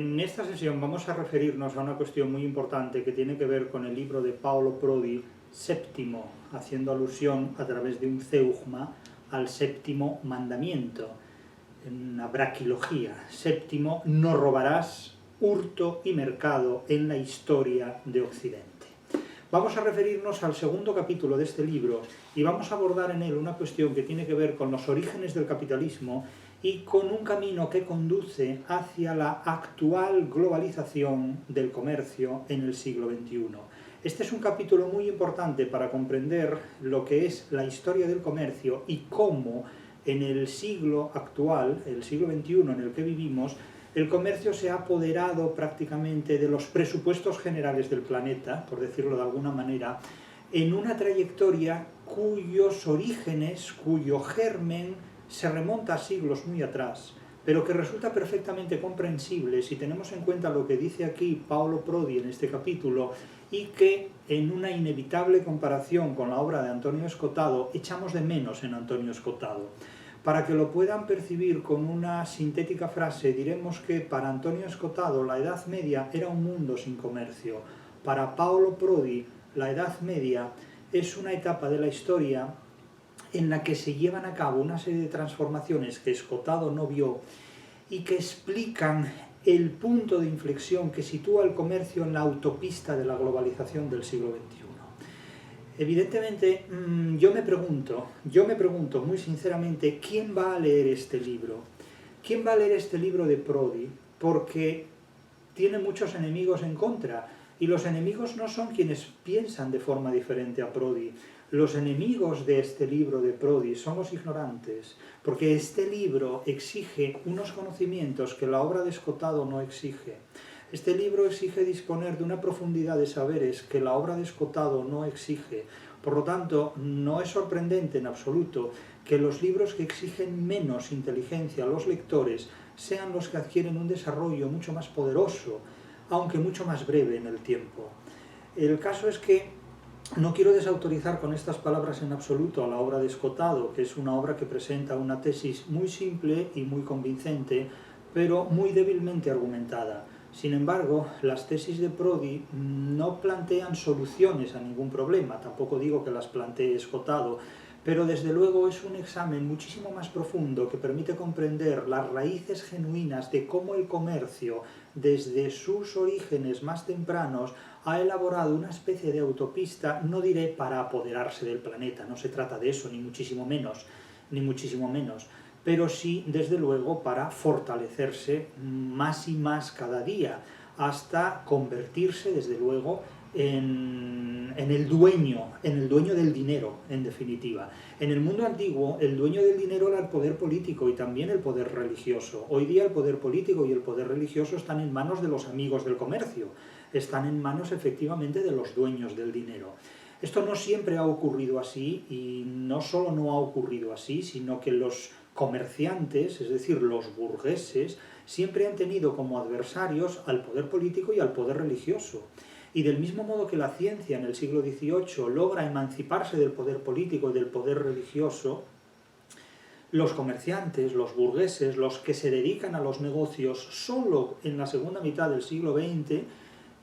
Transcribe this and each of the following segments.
En esta sesión vamos a referirnos a una cuestión muy importante que tiene que ver con el libro de Paolo Prodi, Séptimo, haciendo alusión a través de un zeugma al séptimo mandamiento, en una braquilogía. Séptimo, no robarás, hurto y mercado en la historia de Occidente. Vamos a referirnos al segundo capítulo de este libro y vamos a abordar en él una cuestión que tiene que ver con los orígenes del capitalismo y con un camino que conduce hacia la actual globalización del comercio en el siglo XXI. Este es un capítulo muy importante para comprender lo que es la historia del comercio y cómo en el siglo actual, el siglo XXI en el que vivimos, el comercio se ha apoderado prácticamente de los presupuestos generales del planeta, por decirlo de alguna manera, en una trayectoria cuyos orígenes, cuyo germen se remonta a siglos muy atrás, pero que resulta perfectamente comprensible si tenemos en cuenta lo que dice aquí Paolo Prodi en este capítulo y que en una inevitable comparación con la obra de Antonio Escotado echamos de menos en Antonio Escotado. Para que lo puedan percibir con una sintética frase, diremos que para Antonio Escotado la Edad Media era un mundo sin comercio. Para Paolo Prodi, la Edad Media es una etapa de la historia en la que se llevan a cabo una serie de transformaciones que Escotado no vio y que explican el punto de inflexión que sitúa el comercio en la autopista de la globalización del siglo XXI. Evidentemente, yo me pregunto muy sinceramente, ¿quién va a leer este libro? ¿Quién va a leer este libro de Prodi? Porque tiene muchos enemigos en contra, y los enemigos no son quienes piensan de forma diferente a Prodi. Los enemigos de este libro de Prodi son los ignorantes, porque este libro exige unos conocimientos que la obra de Escotado no exige. Este libro exige disponer de una profundidad de saberes que la obra de Escotado no exige. Por lo tanto, no es sorprendente en absoluto que los libros que exigen menos inteligencia a los lectores sean los que adquieren un desarrollo mucho más poderoso, aunque mucho más breve en el tiempo. El caso es que no quiero desautorizar con estas palabras en absoluto a la obra de Escotado, que es una obra que presenta una tesis muy simple y muy convincente, pero muy débilmente argumentada. Sin embargo, las tesis de Prodi no plantean soluciones a ningún problema, tampoco digo que las plantee Escotado, pero desde luego es un examen muchísimo más profundo que permite comprender las raíces genuinas de cómo el comercio, desde sus orígenes más tempranos, ha elaborado una especie de autopista, no diré para apoderarse del planeta, no se trata de eso, ni muchísimo menos, pero sí, desde luego, para fortalecerse más y más cada día, hasta convertirse, desde luego, en el dueño del dinero, en definitiva. En el mundo antiguo, el dueño del dinero era el poder político y también el poder religioso. Hoy día el poder político y el poder religioso están en manos de los amigos del comercio, están en manos efectivamente de los dueños del dinero. Esto no siempre ha ocurrido así, y no solo no ha ocurrido así, sino que los comerciantes, es decir, los burgueses, siempre han tenido como adversarios al poder político y al poder religioso. Y del mismo modo que la ciencia en el siglo XVIII logra emanciparse del poder político y del poder religioso, los comerciantes, los burgueses, los que se dedican a los negocios solo en la segunda mitad del siglo XX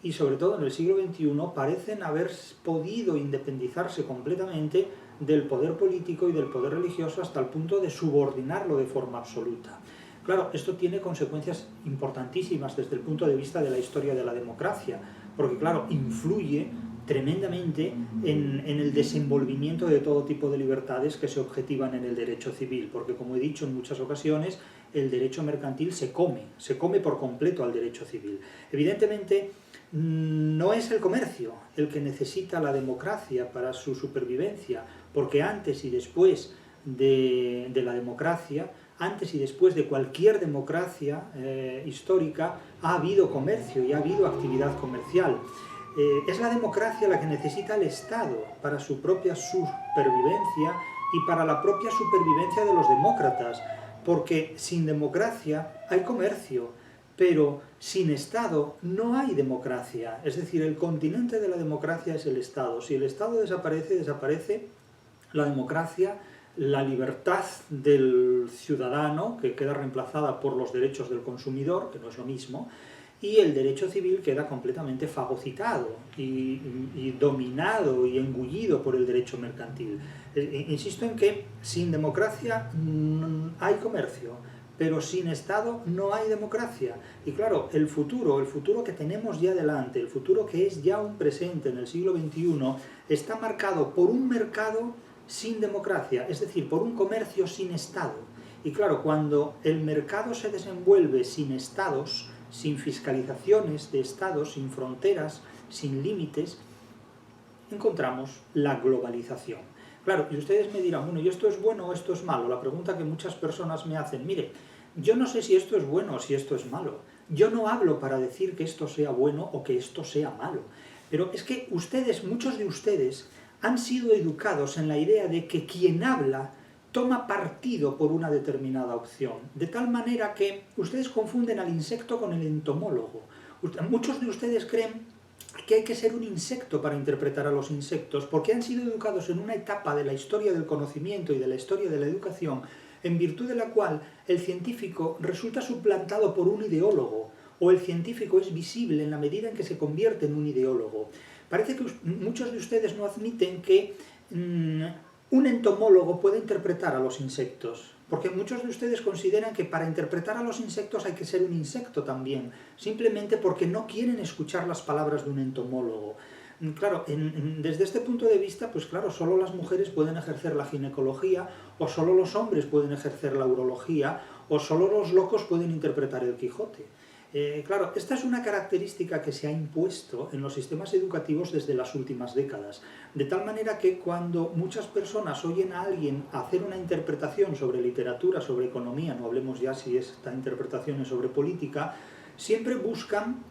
y sobre todo en el siglo XXI parecen haber podido independizarse completamente del poder político y del poder religioso hasta el punto de subordinarlo de forma absoluta. Claro, esto tiene consecuencias importantísimas desde el punto de vista de la historia de la democracia, porque claro, influye tremendamente en el desenvolvimiento de todo tipo de libertades que se objetivan en el derecho civil, porque como he dicho en muchas ocasiones, el derecho mercantil se come por completo al derecho civil. Evidentemente, no es el comercio el que necesita la democracia para su supervivencia, porque antes y después de la democracia, antes y después de cualquier democracia histórica, ha habido comercio y ha habido actividad comercial. Es la democracia la que necesita el Estado para su propia supervivencia y para la propia supervivencia de los demócratas, porque sin democracia hay comercio, pero sin Estado no hay democracia. Es decir, el continente de la democracia es el Estado. Si el Estado desaparece, desaparece la democracia, la libertad del ciudadano, que queda reemplazada por los derechos del consumidor, que no es lo mismo, y el derecho civil queda completamente fagocitado y dominado y engullido por el derecho mercantil. Insisto en que sin democracia hay comercio, pero sin Estado no hay democracia. Y claro, el futuro que tenemos ya delante, el futuro que es ya un presente en el siglo XXI, está marcado por un mercado sin democracia, es decir, por un comercio sin Estado. Y claro, cuando el mercado se desenvuelve sin Estados, sin fiscalizaciones de Estados, sin fronteras, sin límites, encontramos la globalización. Claro, y ustedes me dirán, bueno, ¿y esto es bueno o esto es malo? La pregunta que muchas personas me hacen, mire, yo no sé si esto es bueno o si esto es malo. Yo no hablo para decir que esto sea bueno o que esto sea malo. Pero es que ustedes, muchos de ustedes, han sido educados en la idea de que quien habla toma partido por una determinada opción, de tal manera que ustedes confunden al insecto con el entomólogo. Muchos de ustedes creen que hay que ser un insecto para interpretar a los insectos, porque han sido educados en una etapa de la historia del conocimiento y de la historia de la educación, en virtud de la cual el científico resulta suplantado por un ideólogo, o el científico es visible en la medida en que se convierte en un ideólogo. Parece que muchos de ustedes no admiten que un entomólogo puede interpretar a los insectos, porque muchos de ustedes consideran que para interpretar a los insectos hay que ser un insecto también, simplemente porque no quieren escuchar las palabras de un entomólogo. Claro, desde este punto de vista, pues claro, solo las mujeres pueden ejercer la ginecología, o solo los hombres pueden ejercer la urología, o solo los locos pueden interpretar el Quijote. Claro, esta es una característica que se ha impuesto en los sistemas educativos desde las últimas décadas, de tal manera que cuando muchas personas oyen a alguien hacer una interpretación sobre literatura, sobre economía, no hablemos ya si esta interpretación es sobre política, siempre buscan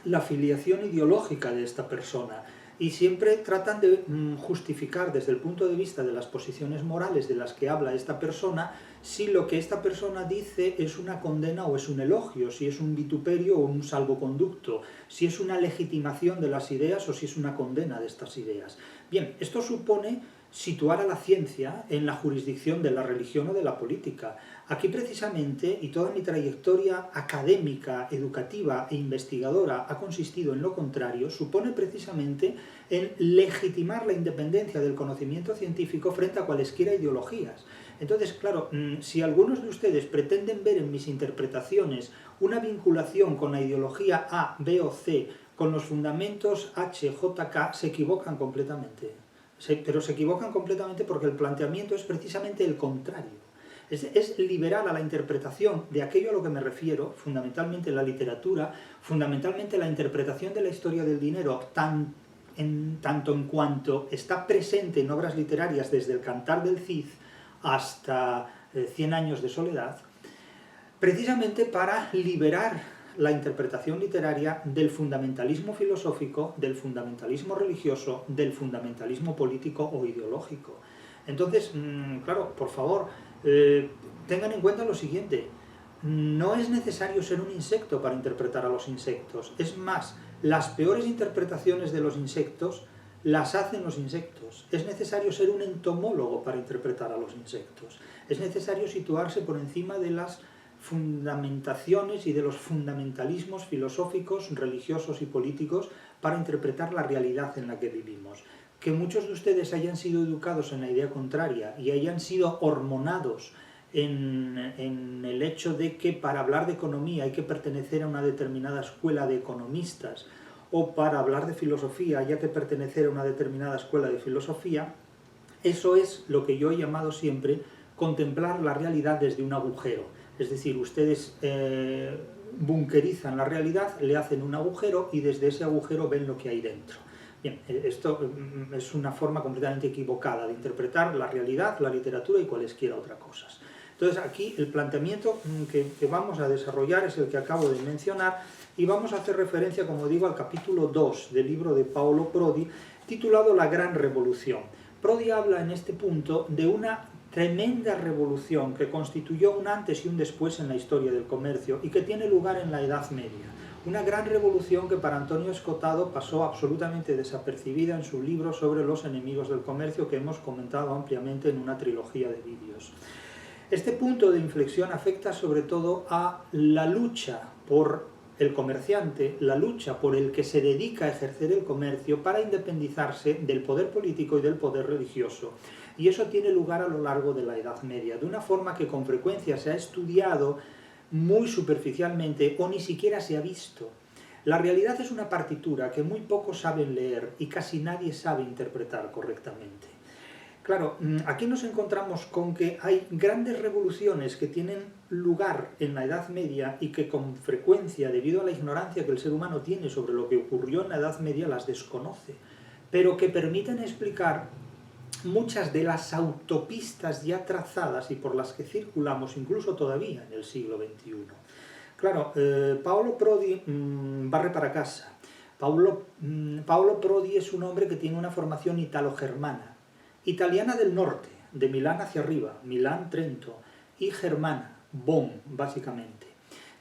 la filiación ideológica de esta persona y siempre tratan de justificar desde el punto de vista de las posiciones morales de las que habla esta persona si lo que esta persona dice es una condena o es un elogio, si es un vituperio o un salvoconducto, si es una legitimación de las ideas o si es una condena de estas ideas. Bien, esto supone situar a la ciencia en la jurisdicción de la religión o de la política. Aquí precisamente, y toda mi trayectoria académica, educativa e investigadora ha consistido en lo contrario, supone precisamente en legitimar la independencia del conocimiento científico frente a cualesquiera ideologías. Entonces, claro, si algunos de ustedes pretenden ver en mis interpretaciones una vinculación con la ideología A, B o C, con los fundamentos H, J, K, se equivocan completamente. Pero se equivocan completamente porque el planteamiento es precisamente el contrario. Es liberar a la interpretación de aquello a lo que me refiero, fundamentalmente la literatura, fundamentalmente la interpretación de la historia del dinero, tanto en cuanto está presente en obras literarias desde el Cantar del Cid hasta 100 años de soledad, precisamente para liberar la interpretación literaria del fundamentalismo filosófico, del fundamentalismo religioso, del fundamentalismo político o ideológico. Entonces, claro, por favor, tengan en cuenta lo siguiente: no es necesario ser un insecto para interpretar a los insectos. Es más, las peores interpretaciones de los insectos las hacen los insectos. Es necesario ser un entomólogo para interpretar a los insectos. Es necesario situarse por encima de las fundamentaciones y de los fundamentalismos filosóficos, religiosos y políticos para interpretar la realidad en la que vivimos. Que muchos de ustedes hayan sido educados en la idea contraria y hayan sido hormonados en el hecho de que para hablar de economía hay que pertenecer a una determinada escuela de economistas, o para hablar de filosofía hay que pertenecer a una determinada escuela de filosofía, eso es lo que yo he llamado siempre contemplar la realidad desde un agujero. Es decir, ustedes bunkerizan la realidad, le hacen un agujero y desde ese agujero ven lo que hay dentro. Bien, esto es una forma completamente equivocada de interpretar la realidad, la literatura y cualesquiera otras cosas. Entonces aquí el planteamiento que vamos a desarrollar es el que acabo de mencionar y vamos a hacer referencia, como digo, al capítulo 2 del libro de Paolo Prodi, titulado La Gran Revolución. Prodi habla en este punto de una tremenda revolución que constituyó un antes y un después en la historia del comercio y que tiene lugar en la Edad Media. Una gran revolución que para Antonio Escotado pasó absolutamente desapercibida en su libro sobre los enemigos del comercio, que hemos comentado ampliamente en una trilogía de vídeos. Este punto de inflexión afecta sobre todo a la lucha por el comerciante, la lucha por el que se dedica a ejercer el comercio para independizarse del poder político y del poder religioso. Y eso tiene lugar a lo largo de la Edad Media, de una forma que con frecuencia se ha estudiado muy superficialmente o ni siquiera se ha visto. La realidad es una partitura que muy pocos saben leer y casi nadie sabe interpretar correctamente. Claro, aquí nos encontramos con que hay grandes revoluciones que tienen lugar en la Edad Media y que con frecuencia, debido a la ignorancia que el ser humano tiene sobre lo que ocurrió en la Edad Media, las desconoce, pero que permiten explicar muchas de las autopistas ya trazadas y por las que circulamos incluso todavía en el siglo XXI. Claro, Paolo Prodi barre para casa. Paolo Prodi es un hombre que tiene una formación italo-germana, italiana del norte, de Milán hacia arriba, Milán-Trento, y germana, Bonn, básicamente.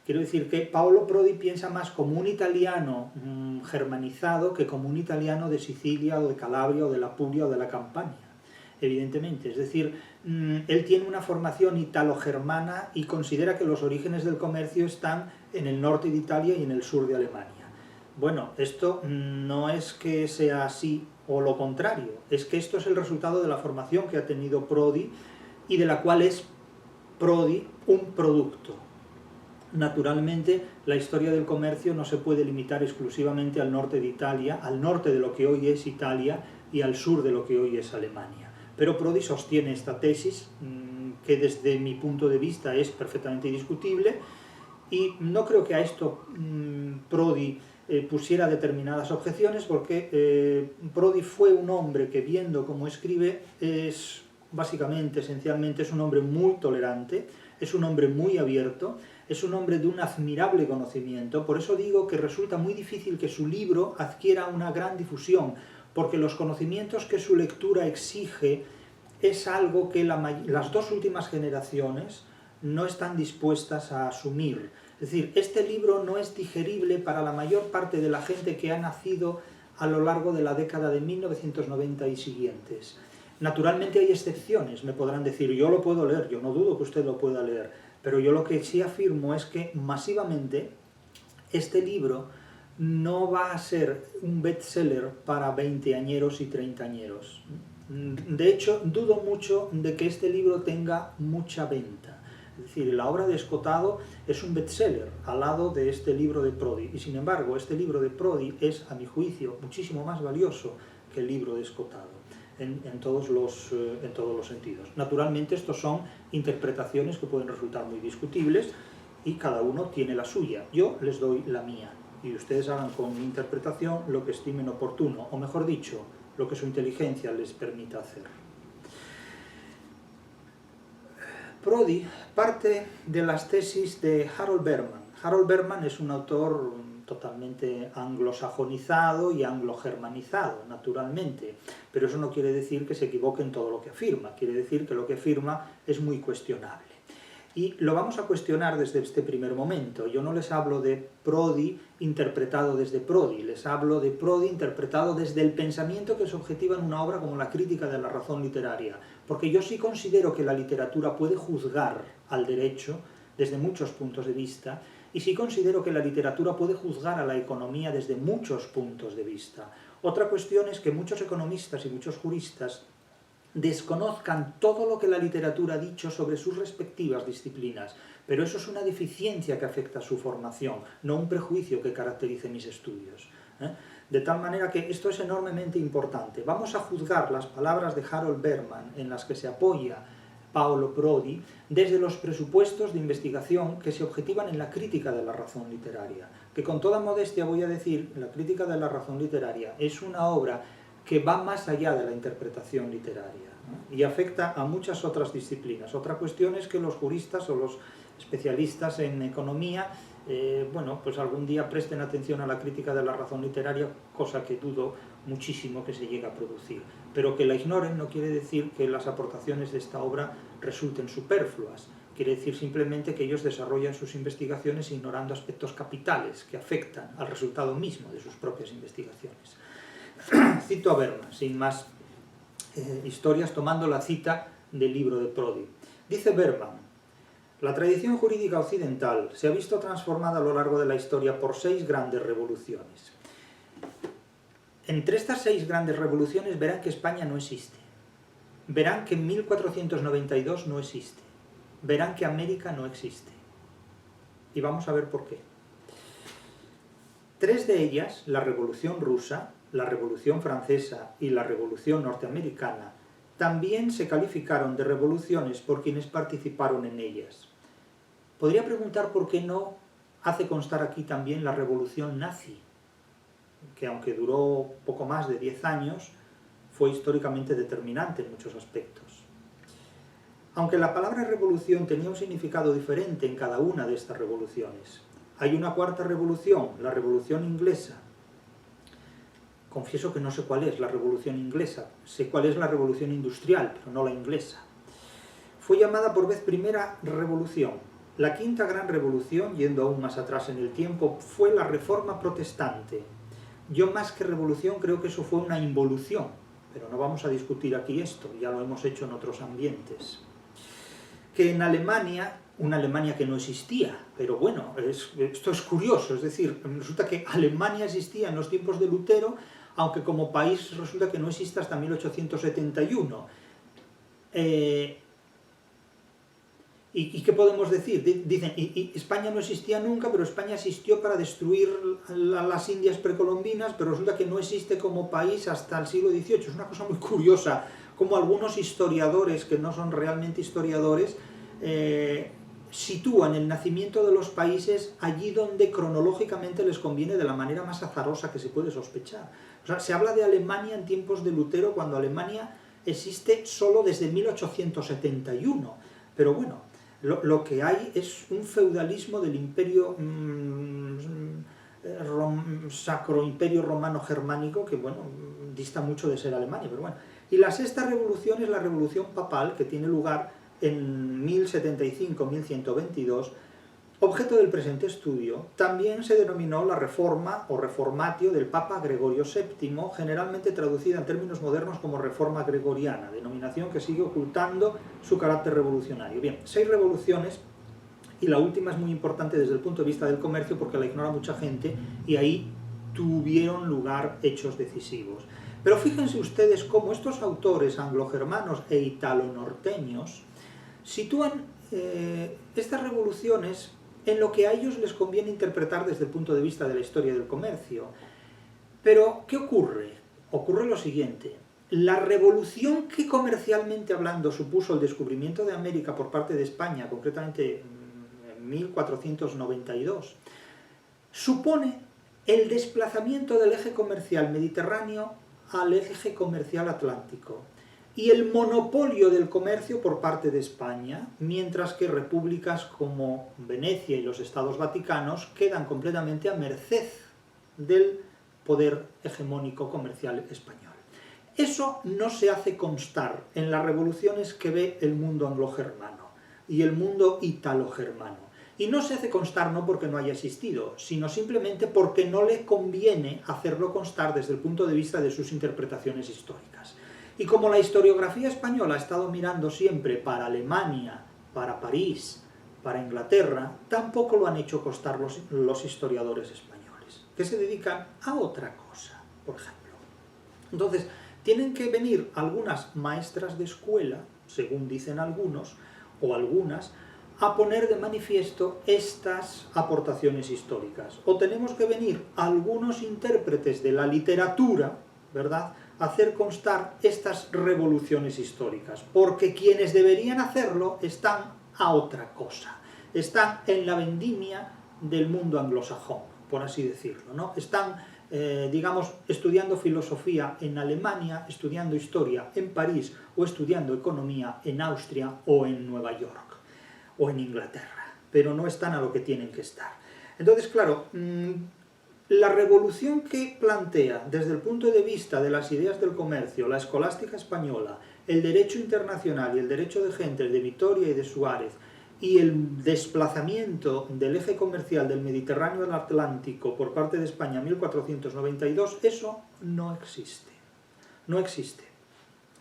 Quiero decir que Paolo Prodi piensa más como un italiano germanizado que como un italiano de Sicilia o de Calabria o de la Puglia o de la Campania, evidentemente. Es decir, él tiene una formación italo-germana y considera que los orígenes del comercio están en el norte de Italia y en el sur de Alemania. Bueno, esto no es que sea así o lo contrario, es que esto es el resultado de la formación que ha tenido Prodi y de la cual es Prodi un producto. Naturalmente, la historia del comercio no se puede limitar exclusivamente al norte de Italia, al norte de lo que hoy es Italia y al sur de lo que hoy es Alemania. Pero Prodi sostiene esta tesis, que desde mi punto de vista es perfectamente indiscutible, y no creo que a esto Prodi pusiera determinadas objeciones, porque Prodi fue un hombre que, viendo cómo escribe, es básicamente, esencialmente, es un hombre muy tolerante, es un hombre muy abierto, es un hombre de un admirable conocimiento. Por eso digo que resulta muy difícil que su libro adquiera una gran difusión, porque los conocimientos que su lectura exige es algo que las dos últimas generaciones no están dispuestas a asumir. Es decir, este libro no es digerible para la mayor parte de la gente que ha nacido a lo largo de la década de 1990 y siguientes. Naturalmente hay excepciones, me podrán decir, yo lo puedo leer, yo no dudo que usted lo pueda leer, pero yo lo que sí afirmo es que masivamente este libro no va a ser un bestseller para 20añeros y 30añeros. De hecho, dudo mucho de que este libro tenga mucha venta. Es decir, la obra de Escotado es un bestseller al lado de este libro de Prodi, y sin embargo este libro de Prodi es, a mi juicio, muchísimo más valioso que el libro de Escotado en todos los sentidos. Naturalmente estos son interpretaciones que pueden resultar muy discutibles y cada uno tiene la suya. Yo les doy la mía y ustedes hagan con mi interpretación lo que estimen oportuno, o mejor dicho, lo que su inteligencia les permita hacer. Prodi parte de las tesis de Harold Berman. Harold Berman es un autor totalmente anglosajonizado y anglogermanizado, naturalmente, pero eso no quiere decir que se equivoque en todo lo que afirma, quiere decir que lo que afirma es muy cuestionable. Y lo vamos a cuestionar desde este primer momento. Yo no les hablo de Prodi interpretado desde Prodi, les hablo de Prodi interpretado desde el pensamiento que se objetiva en una obra como La crítica de la razón literaria, porque yo sí considero que la literatura puede juzgar al derecho desde muchos puntos de vista, y sí considero que la literatura puede juzgar a la economía desde muchos puntos de vista. Otra cuestión es que muchos economistas y muchos juristas desconozcan todo lo que la literatura ha dicho sobre sus respectivas disciplinas, pero eso es una deficiencia que afecta a su formación, no un prejuicio que caracterice mis estudios. De tal manera que esto es enormemente importante. Vamos a juzgar las palabras de Harold Berman en las que se apoya Paolo Prodi desde los presupuestos de investigación que se objetivan en la crítica de la razón literaria, que con toda modestia voy a decir, la crítica de la razón literaria es una obra que va más allá de la interpretación literaria, ¿no? Y afecta a muchas otras disciplinas. Otra cuestión es que los juristas o los especialistas en economía bueno, pues algún día presten atención a la crítica de la razón literaria, cosa que dudo muchísimo que se llegue a producir. Pero que la ignoren no quiere decir que las aportaciones de esta obra resulten superfluas. Quiere decir simplemente que ellos desarrollan sus investigaciones ignorando aspectos capitales que afectan al resultado mismo de sus propias investigaciones. Cito a Berman, sin más historias, tomando la cita del libro de Prodi. Dice Berman: La tradición jurídica occidental se ha visto transformada a lo largo de la historia por 6 grandes revoluciones. Entre estas 6 grandes revoluciones verán que España no existe. Verán que en 1492 no existe. Verán que América no existe. Y vamos a ver por qué. 3 de ellas, la Revolución Rusa, la Revolución Francesa y la Revolución Norteamericana, también se calificaron de revoluciones por quienes participaron en ellas. Podría preguntar por qué no hace constar aquí también la Revolución Nazi, que aunque duró poco más de 10 años, fue históricamente determinante en muchos aspectos. Aunque la palabra revolución tenía un significado diferente en cada una de estas revoluciones. Hay una cuarta revolución, la Revolución Inglesa. Confieso que no sé cuál es la Revolución Inglesa, sé cuál es la Revolución Industrial, pero no la inglesa. Fue llamada por vez primera Revolución. La quinta gran revolución, yendo aún más atrás en el tiempo, fue la Reforma Protestante. Yo más que revolución creo que eso fue una involución, pero no vamos a discutir aquí esto, ya lo hemos hecho en otros ambientes. Que en Alemania, una Alemania que no existía, pero bueno, esto es curioso, es decir, resulta que Alemania existía en los tiempos de Lutero, aunque como país resulta que no existe hasta 1871. ¿Y qué podemos decir? Dicen, y España no existía nunca, pero España existió para destruir las Indias precolombinas, pero resulta que no existe como país hasta el siglo XVIII. Es una cosa muy curiosa, como algunos historiadores, que no son realmente historiadores, sitúan el nacimiento de los países allí donde cronológicamente les conviene de la manera más azarosa que se puede sospechar. O sea, se habla de Alemania en tiempos de Lutero, cuando Alemania existe solo desde 1871. Pero bueno, lo que hay es un feudalismo del imperio sacro imperio romano germánico que, bueno, dista mucho de ser Alemania, pero bueno. Y la sexta revolución es la revolución papal, que tiene lugar en 1075-1122, objeto del presente estudio. También se denominó la reforma o reformatio del Papa Gregorio VII, generalmente traducida en términos modernos como reforma gregoriana, denominación que sigue ocultando su carácter revolucionario. Bien, 6 revoluciones, y la última es muy importante desde el punto de vista del comercio porque la ignora mucha gente, y ahí tuvieron lugar hechos decisivos. Pero fíjense ustedes cómo estos autores anglogermanos e italo-norteños sitúan estas revoluciones en lo que a ellos les conviene interpretar desde el punto de vista de la historia del comercio. Pero, ¿qué ocurre? Ocurre lo siguiente. La revolución que comercialmente hablando supuso el descubrimiento de América por parte de España, concretamente en 1492, supone el desplazamiento del eje comercial mediterráneo al eje comercial atlántico y el monopolio del comercio por parte de España, mientras que repúblicas como Venecia y los Estados Vaticanos quedan completamente a merced del poder hegemónico comercial español. Eso no se hace constar en las revoluciones que ve el mundo anglo-germano y el mundo italo-germano. Y no se hace constar no porque no haya existido, sino simplemente porque no le conviene hacerlo constar desde el punto de vista de sus interpretaciones históricas. Y como la historiografía española ha estado mirando siempre para Alemania, para París, para Inglaterra, tampoco lo han hecho constar los historiadores españoles, que se dedican a otra cosa, por ejemplo. Entonces, tienen que venir algunas maestras de escuela, según dicen algunos, o algunas, a poner de manifiesto estas aportaciones históricas. O tenemos que venir algunos intérpretes de la literatura, ¿verdad?, a hacer constar estas revoluciones históricas, porque quienes deberían hacerlo están a otra cosa, están en la vendimia del mundo anglosajón, por así decirlo, ¿no? Están, digamos, estudiando filosofía en Alemania, estudiando historia en París, o estudiando economía en Austria o en Nueva York, o en Inglaterra, pero no están a lo que tienen que estar. Entonces, claro, la revolución que plantea desde el punto de vista de las ideas del comercio, la escolástica española, el derecho internacional y el derecho de gente, el de Vitoria y de Suárez, y el desplazamiento del eje comercial del Mediterráneo al Atlántico por parte de España en 1492, eso no existe. No existe.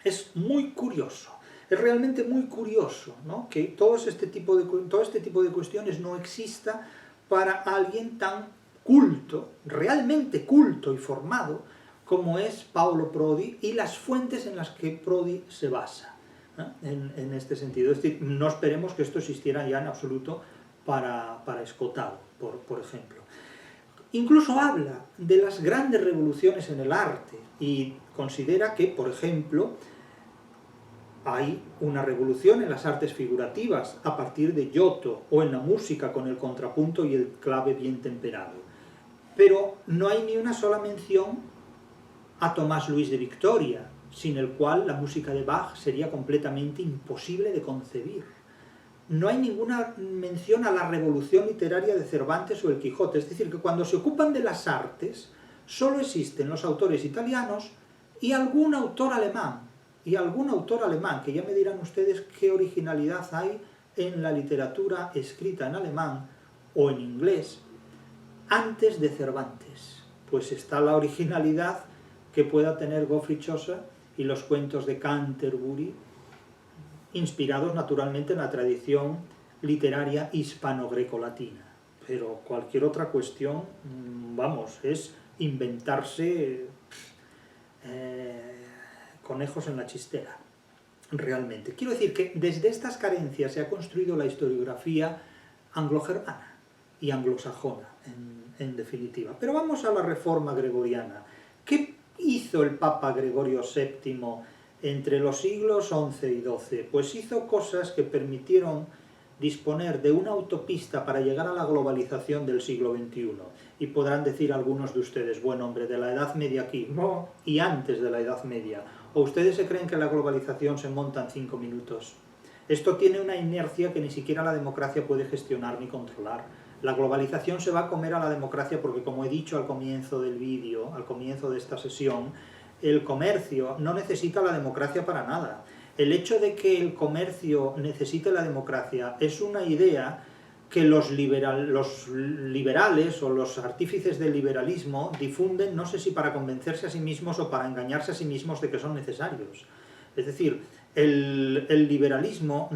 Es muy curioso. Es realmente muy curioso, ¿no?, que todo este tipo de cuestiones no exista para alguien tan culto, realmente culto y formado, como es Paolo Prodi y las fuentes en las que Prodi se basa, ¿no?, en este sentido. Es decir, no esperemos que esto existiera ya en absoluto para Escotado, por ejemplo. Incluso habla de las grandes revoluciones en el arte y considera que, por ejemplo, hay una revolución en las artes figurativas a partir de Giotto, o en la música con el contrapunto y el clave bien temperado. Pero no hay ni una sola mención a Tomás Luis de Victoria, sin el cual la música de Bach sería completamente imposible de concebir. No hay ninguna mención a la revolución literaria de Cervantes o el Quijote, es decir, que cuando se ocupan de las artes, solo existen los autores italianos y algún autor alemán, que ya me dirán ustedes qué originalidad hay en la literatura escrita en alemán o en inglés antes de Cervantes. Pues está la originalidad que pueda tener Geoffrey Chaucer y los cuentos de Canterbury, inspirados naturalmente en la tradición literaria hispano-greco-latina. Pero cualquier otra cuestión, vamos, es inventarse conejos en la chistera, realmente. Quiero decir que desde estas carencias se ha construido la historiografía anglo-germana y anglosajona, en definitiva. Pero vamos a la reforma gregoriana. ¿Qué hizo el Papa Gregorio VII entre los siglos XI y XII? Pues hizo cosas que permitieron disponer de una autopista para llegar a la globalización del siglo XXI. Y podrán decir algunos de ustedes, bueno, hombre, de la Edad Media aquí, no, y antes de la Edad Media. ¿O ustedes se creen que la globalización se monta en 5 minutos? Esto tiene una inercia que ni siquiera la democracia puede gestionar ni controlar. La globalización se va a comer a la democracia porque, como he dicho al comienzo del vídeo, al comienzo de esta sesión, el comercio no necesita la democracia para nada. El hecho de que el comercio necesite la democracia es una idea que los liberales o los artífices del liberalismo difunden, no sé si para convencerse a sí mismos o para engañarse a sí mismos de que son necesarios. Es decir, el liberalismo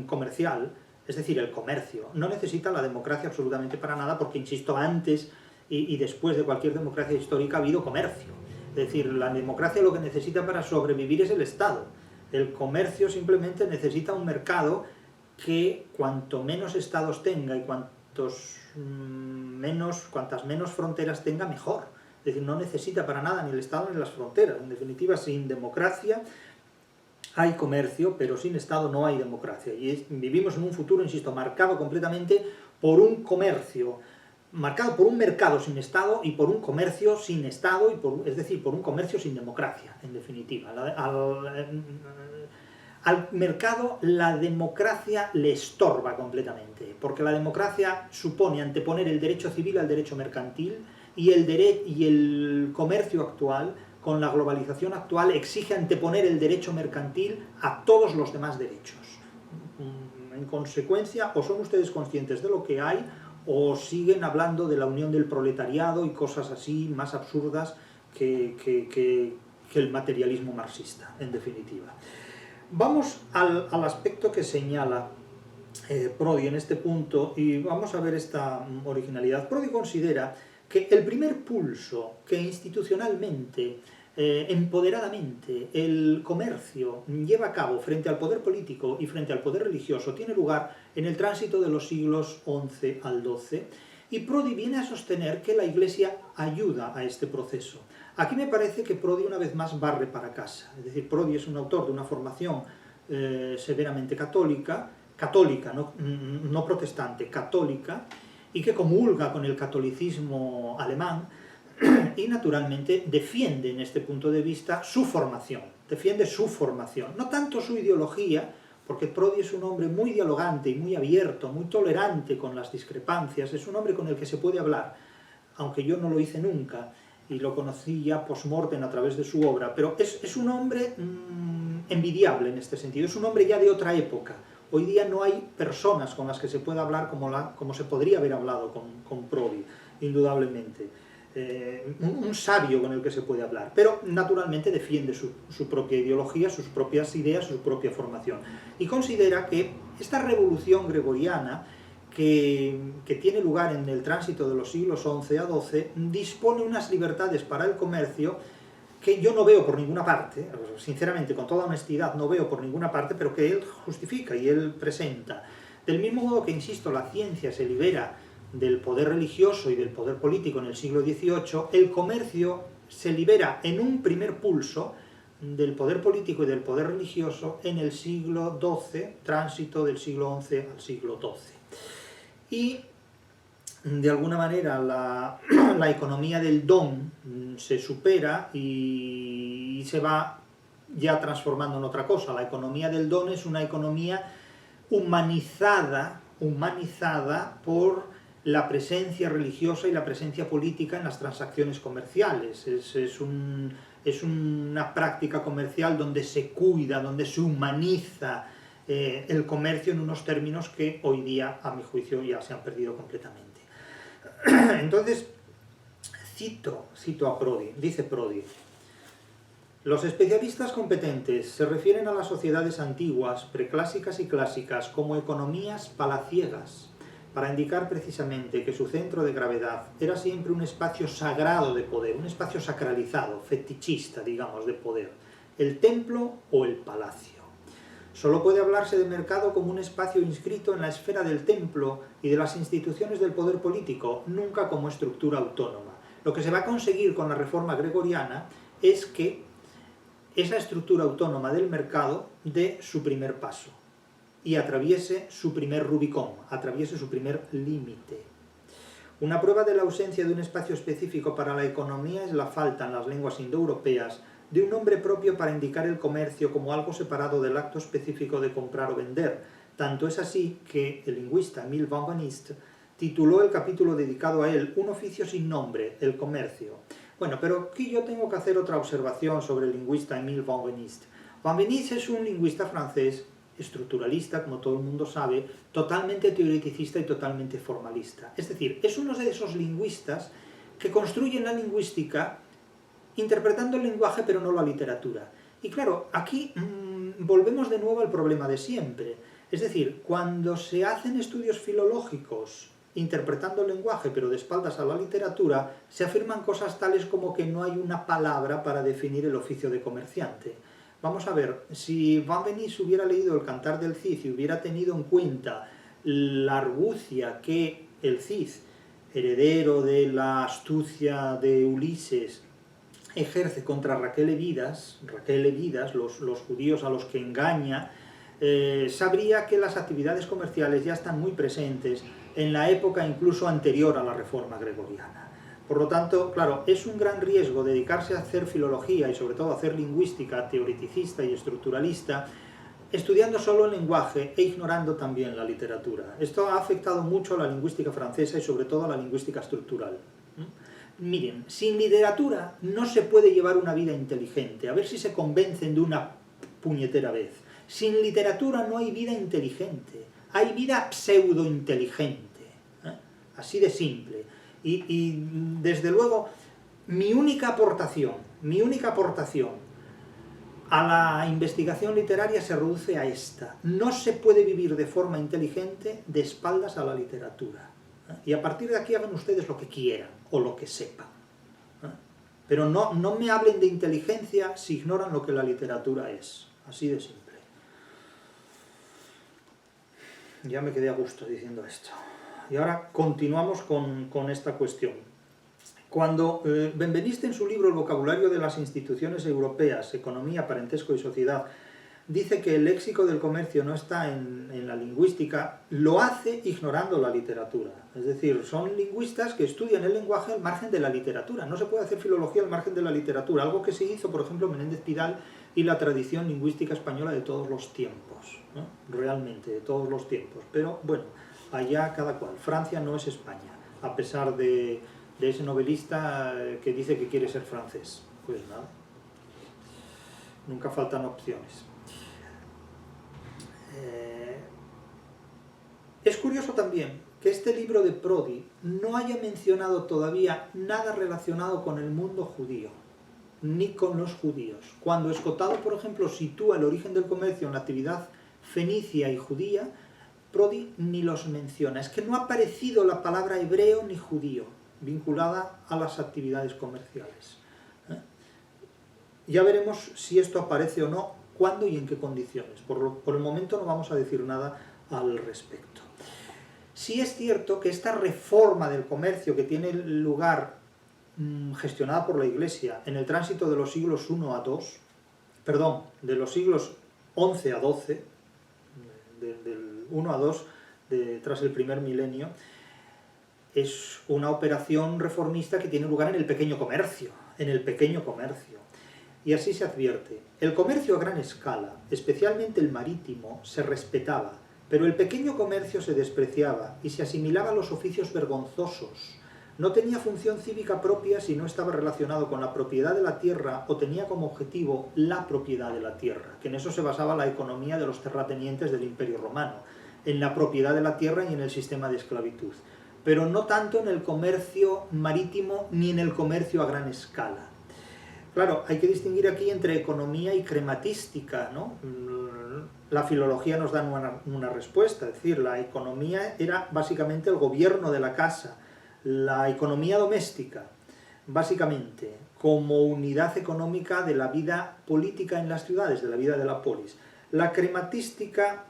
comercial, es decir, el comercio, no necesita la democracia absolutamente para nada porque, insisto, antes y después de cualquier democracia histórica ha habido comercio. Es decir, la democracia lo que necesita para sobrevivir es el Estado. El comercio simplemente necesita un mercado que cuanto menos estados tenga y cuantas menos fronteras tenga, mejor. Es decir, no necesita para nada ni el Estado ni las fronteras. En definitiva, sin democracia hay comercio, pero sin Estado no hay democracia. Y vivimos en un futuro, insisto, marcado completamente por un comercio, marcado por un mercado sin Estado y por un comercio sin Estado, es decir, por un comercio sin democracia, en definitiva. Al mercado la democracia le estorba completamente, porque la democracia supone anteponer el derecho civil al derecho mercantil y el comercio actual, con la globalización actual, exige anteponer el derecho mercantil a todos los demás derechos. En consecuencia, o son ustedes conscientes de lo que hay, o siguen hablando de la unión del proletariado y cosas así más absurdas que el materialismo marxista, en definitiva. Vamos al aspecto que señala Prodi en este punto y vamos a ver esta originalidad. Prodi considera que el primer pulso que institucionalmente, empoderadamente, el comercio lleva a cabo frente al poder político y frente al poder religioso tiene lugar en el tránsito de los siglos XI al XII, y Prodi viene a sostener que la Iglesia ayuda a este proceso. Aquí me parece que Prodi una vez más barre para casa, es decir, Prodi es un autor de una formación severamente católica, no protestante, católica, y que comulga con el catolicismo alemán, y naturalmente defiende en este punto de vista su formación, no tanto su ideología, porque Prodi es un hombre muy dialogante y muy abierto, muy tolerante con las discrepancias, es un hombre con el que se puede hablar, aunque yo no lo hice nunca, y lo conocí ya post-mortem a través de su obra, pero es un hombre envidiable en este sentido, es un hombre ya de otra época. Hoy día no hay personas con las que se pueda hablar como se podría haber hablado con Prodi, indudablemente. un sabio con el que se puede hablar, pero naturalmente defiende su propia ideología, sus propias ideas, su propia formación, y considera que esta revolución gregoriana que tiene lugar en el tránsito de los siglos XI a XII dispone unas libertades para el comercio que yo no veo por ninguna parte, sinceramente, con toda honestidad, no veo por ninguna parte, pero que él justifica y él presenta. Del mismo modo que, insisto, la ciencia se libera del poder religioso y del poder político en el siglo XVIII, el comercio se libera en un primer pulso del poder político y del poder religioso en el siglo XII, tránsito del siglo XI al siglo XII. Y, de alguna manera, la economía del don se supera y se va ya transformando en otra cosa. La economía del don es una economía humanizada por la presencia religiosa y la presencia política en las transacciones comerciales. Es una práctica comercial donde se cuida, donde se humaniza el comercio en unos términos que hoy día, a mi juicio, ya se han perdido completamente. Entonces, cito a Prodi, dice Prodi: los especialistas competentes se refieren a las sociedades antiguas, preclásicas y clásicas como economías palaciegas, para indicar precisamente que su centro de gravedad era siempre un espacio sagrado de poder, un espacio sacralizado, fetichista, digamos, de poder, el templo o el palacio. Solo puede hablarse de mercado como un espacio inscrito en la esfera del templo y de las instituciones del poder político, nunca como estructura autónoma. Lo que se va a conseguir con la reforma gregoriana es que esa estructura autónoma del mercado dé su primer paso y atraviese su primer Rubicón, atraviese su primer límite. Una prueba de la ausencia de un espacio específico para la economía es la falta en las lenguas indoeuropeas de un nombre propio para indicar el comercio como algo separado del acto específico de comprar o vender. Tanto es así que el lingüista Emile van Benist tituló el capítulo dedicado a él Un oficio sin nombre, el comercio. Bueno, pero aquí yo tengo que hacer otra observación sobre el lingüista Emile van Benist. Van Benist es un lingüista francés estructuralista, como todo el mundo sabe, totalmente teoreticista y totalmente formalista. Es decir, es uno de esos lingüistas que construyen la lingüística interpretando el lenguaje pero no la literatura. Y claro, aquí volvemos de nuevo al problema de siempre. Es decir, cuando se hacen estudios filológicos interpretando el lenguaje pero de espaldas a la literatura, se afirman cosas tales como que no hay una palabra para definir el oficio de comerciante. Vamos a ver, si Van Benist hubiera leído el Cantar del Cid y hubiera tenido en cuenta la argucia que el Cid, heredero de la astucia de Ulises, ejerce contra Raquel Evidas, los judíos a los que engaña, sabría que las actividades comerciales ya están muy presentes en la época incluso anterior a la reforma gregoriana. Por lo tanto, claro, es un gran riesgo dedicarse a hacer filología y sobre todo a hacer lingüística teoreticista y estructuralista, estudiando solo el lenguaje e ignorando también la literatura. Esto ha afectado mucho a la lingüística francesa y sobre todo a la lingüística estructural. Miren, sin literatura no se puede llevar una vida inteligente, a ver si se convencen de una puñetera vez. Sin literatura no hay vida inteligente, hay vida pseudo-inteligente, así de simple. Y desde luego, mi única aportación a la investigación literaria se reduce a esta. No se puede vivir de forma inteligente de espaldas a la literatura. Y a partir de aquí hagan ustedes lo que quieran o lo que sepan. Pero no me hablen de inteligencia si ignoran lo que la literatura es. Así de simple. Ya me quedé a gusto diciendo esto. Y ahora continuamos con esta cuestión. Cuando Benveniste en su libro El vocabulario de las instituciones europeas, Economía, Parentesco y Sociedad, dice que el léxico del comercio no está en la lingüística, lo hace ignorando la literatura. Es decir, son lingüistas que estudian el lenguaje al margen de la literatura. No se puede hacer filología al margen de la literatura, algo que se hizo, por ejemplo, Menéndez Pidal y la tradición lingüística española de todos los tiempos, ¿no? Realmente, de todos los tiempos. Pero bueno, allá cada cual. Francia no es España, a pesar de ese novelista que dice que quiere ser francés. Pues nada, nunca faltan opciones. Es Es curioso también que este libro de Prodi no haya mencionado todavía nada relacionado con el mundo judío, ni con los judíos. Cuando Escotado, por ejemplo, sitúa el origen del comercio en la actividad fenicia y judía, Prodi ni los menciona. Es que no ha aparecido la palabra hebreo ni judío vinculada a las actividades comerciales. Ya veremos si esto aparece o no, cuándo y en qué condiciones. Por el momento no vamos a decir nada al respecto. Sí es cierto que esta reforma del comercio que tiene lugar gestionada por la Iglesia en el tránsito de los siglos de los siglos XI a XII, del 1 a 2, tras el primer milenio, es una operación reformista que tiene lugar en el pequeño comercio, Y así se advierte. El comercio a gran escala, especialmente el marítimo, se respetaba, pero el pequeño comercio se despreciaba y se asimilaba a los oficios vergonzosos. No tenía función cívica propia si no estaba relacionado con la propiedad de la tierra o tenía como objetivo la propiedad de la tierra, que en eso se basaba la economía de los terratenientes del Imperio Romano, en la propiedad de la tierra y en el sistema de esclavitud, pero no tanto en el comercio marítimo ni en el comercio a gran escala. Claro, hay que distinguir aquí entre economía y crematística, ¿no? La filología nos da una respuesta, es decir, la economía era básicamente el gobierno de la casa, la economía doméstica, básicamente, como unidad económica de la vida política en las ciudades, de la vida de la polis. La crematística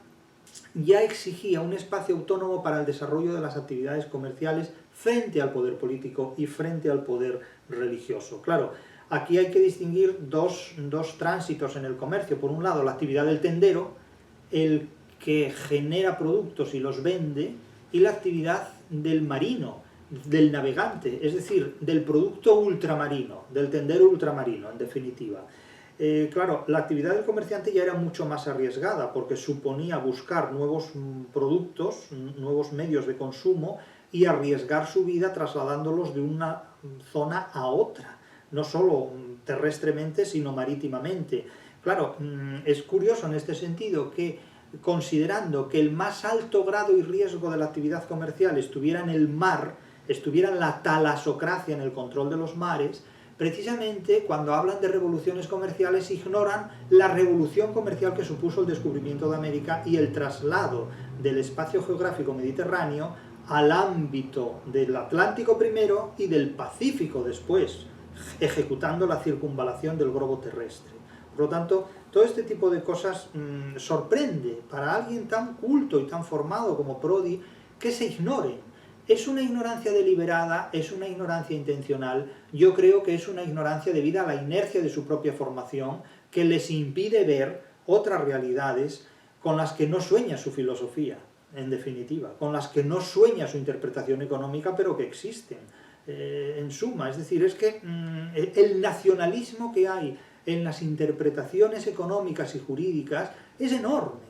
ya exigía un espacio autónomo para el desarrollo de las actividades comerciales frente al poder político y frente al poder religioso. Claro, aquí hay que distinguir dos tránsitos en el comercio. Por un lado, la actividad del tendero, el que genera productos y los vende, y la actividad del marino, del navegante, es decir, del producto ultramarino, del tendero ultramarino, en definitiva. Claro, la actividad del comerciante ya era mucho más arriesgada, porque suponía buscar nuevos productos, nuevos medios de consumo, y arriesgar su vida trasladándolos de una zona a otra, no solo terrestremente, sino marítimamente. Claro, es curioso en este sentido que, considerando que el más alto grado y riesgo de la actividad comercial estuviera en el mar, estuviera en la talasocracia, en el control de los mares, precisamente cuando hablan de revoluciones comerciales ignoran la revolución comercial que supuso el descubrimiento de América y el traslado del espacio geográfico mediterráneo al ámbito del Atlántico primero y del Pacífico después, ejecutando la circunvalación del globo terrestre. Por lo tanto, todo este tipo de cosas sorprende para alguien tan culto y tan formado como Prodi que se ignoren. ¿Es una ignorancia deliberada? ¿Es una ignorancia intencional? Yo creo que es una ignorancia debida a la inercia de su propia formación, que les impide ver otras realidades con las que no sueña su filosofía, en definitiva, con las que no sueña su interpretación económica, pero que existen. En suma, es decir, es que el nacionalismo que hay en las interpretaciones económicas y jurídicas es enorme.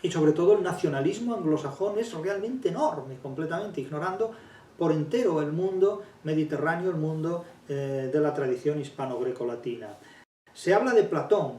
Y sobre todo el nacionalismo anglosajón es realmente enorme, completamente, ignorando por entero el mundo mediterráneo, el mundo de la tradición hispano-greco-latina. Se habla de Platón,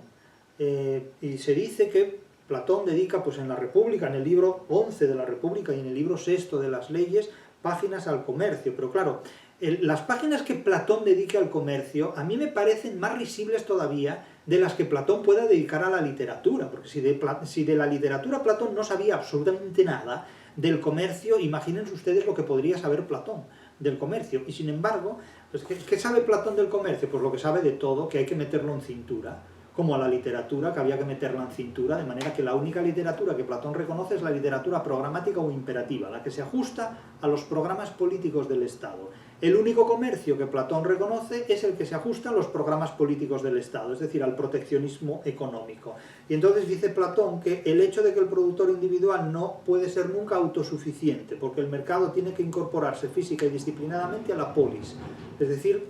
y se dice que Platón dedica, pues en la República, en el libro 11 de la República y en el libro 6 de las Leyes, páginas al comercio. Pero claro, las páginas que Platón dedica al comercio a mí me parecen más risibles todavía de las que Platón pueda dedicar a la literatura, porque si de la literatura Platón no sabía absolutamente nada, del comercio, imagínense ustedes lo que podría saber Platón del comercio. Y sin embargo, pues, ¿qué sabe Platón del comercio? Pues lo que sabe de todo, que hay que meterlo en cintura, como a la literatura, que había que meterla en cintura, de manera que la única literatura que Platón reconoce es la literatura programática o imperativa, la que se ajusta a los programas políticos del Estado. El único comercio que Platón reconoce es el que se ajusta a los programas políticos del Estado, es decir, al proteccionismo económico. Y entonces dice Platón que el hecho de que el productor individual no puede ser nunca autosuficiente, porque el mercado tiene que incorporarse física y disciplinadamente a la polis. Es decir,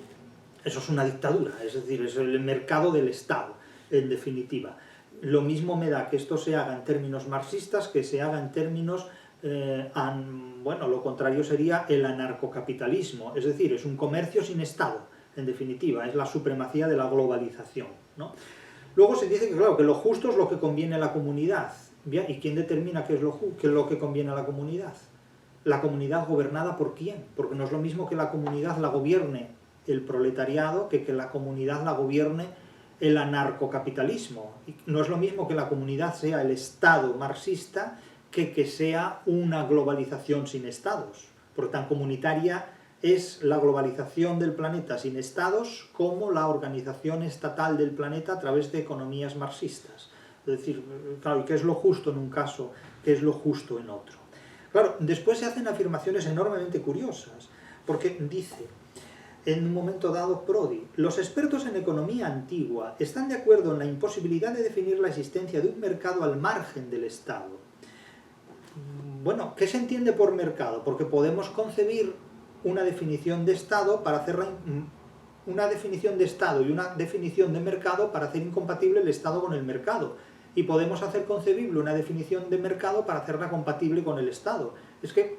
eso es una dictadura, es decir, es el mercado del Estado, en definitiva. Lo mismo me da que esto se haga en términos marxistas que se haga en términos bueno, lo contrario sería el anarcocapitalismo, es decir, es un comercio sin Estado, en definitiva, es la supremacía de la globalización, ¿no? Luego se dice que, claro, que lo justo es lo que conviene a la comunidad, Bien, ¿y quién determina qué es lo que conviene a la comunidad? ¿La comunidad gobernada por quién? Porque no es lo mismo que la comunidad la gobierne el proletariado que la comunidad la gobierne el anarcocapitalismo. No es lo mismo que la comunidad sea el Estado marxista que sea una globalización sin estados. Porque tan comunitaria es la globalización del planeta sin estados como la organización estatal del planeta a través de economías marxistas. Es decir, claro, ¿y qué es lo justo en un caso? ¿Qué es lo justo en otro? Claro, después se hacen afirmaciones enormemente curiosas, porque dice, en un momento dado, Prodi, los expertos en economía antigua están de acuerdo en la imposibilidad de definir la existencia de un mercado al margen del Estado. Bueno, ¿qué se entiende por mercado? Porque podemos concebir una definición de Estado para hacer una definición de Estado y una definición de mercado para hacer incompatible el Estado con el mercado. Y podemos hacer concebible una definición de mercado para hacerla compatible con el Estado. Es que,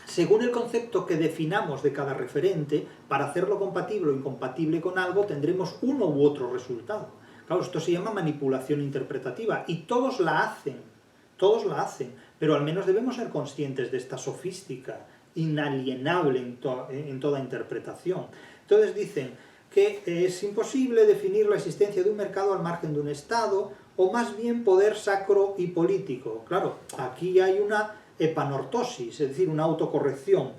según el concepto que definamos de cada referente, para hacerlo compatible o incompatible con algo, tendremos uno u otro resultado. Claro, esto se llama manipulación interpretativa, y todos la hacen, pero al menos debemos ser conscientes de esta sofística inalienable en toda interpretación. Entonces dicen que es imposible definir la existencia de un mercado al margen de un Estado, o más bien poder sacro y político. Claro, aquí hay una epanortosis, es decir, una autocorrección.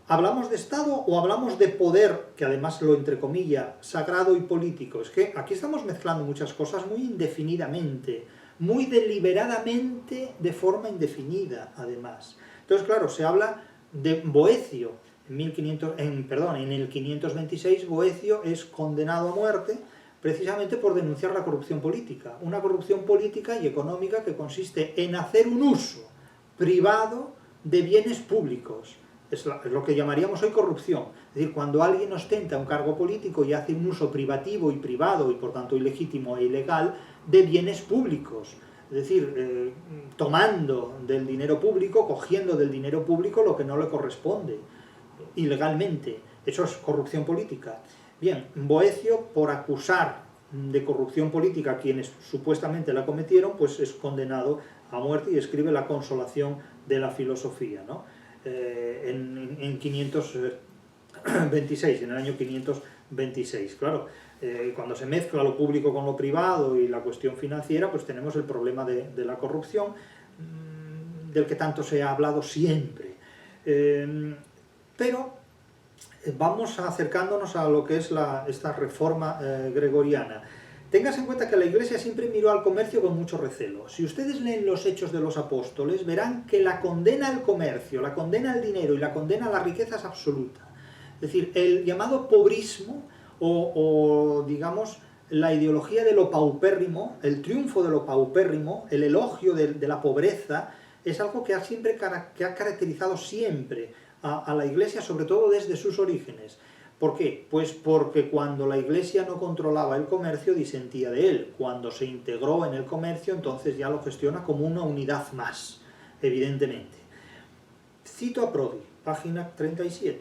¿Hablamos de Estado o hablamos de poder, que además lo entrecomilla, sagrado y político? Es que aquí estamos mezclando muchas cosas muy indefinidamente, muy deliberadamente, de forma indefinida, además. Entonces, claro, se habla de Boecio. En el 526 Boecio es condenado a muerte precisamente por denunciar la corrupción política. Una corrupción política y económica que consiste en hacer un uso privado de bienes públicos. Es lo que llamaríamos hoy corrupción. Es decir, cuando alguien ostenta un cargo político y hace un uso privativo y privado, y por tanto ilegítimo e ilegal, de bienes públicos. Es decir, tomando del dinero público, cogiendo del dinero público lo que no le corresponde, ilegalmente. Eso es corrupción política. Bien, Boecio, por acusar de corrupción política a quienes supuestamente la cometieron, pues es condenado a muerte y escribe La Consolación de la Filosofía, ¿no? En 526, en el año 526. Claro, cuando se mezcla lo público con lo privado y la cuestión financiera, pues tenemos el problema de la corrupción, del que tanto se ha hablado siempre. Pero vamos acercándonos a lo que es esta reforma gregoriana. Tengas en cuenta que la Iglesia siempre miró al comercio con mucho recelo. Si ustedes leen los Hechos de los Apóstoles, verán que la condena al comercio, la condena al dinero y la condena a la riqueza es absoluta. Es decir, el llamado pobrismo o digamos, la ideología de lo paupérrimo, el triunfo de lo paupérrimo, el elogio de la pobreza, es algo que ha caracterizado siempre a la Iglesia, sobre todo desde sus orígenes. ¿Por qué? Pues porque cuando la Iglesia no controlaba el comercio, disentía de él. Cuando se integró en el comercio, entonces ya lo gestiona como una unidad más, evidentemente. Cito a Prodi, página 37.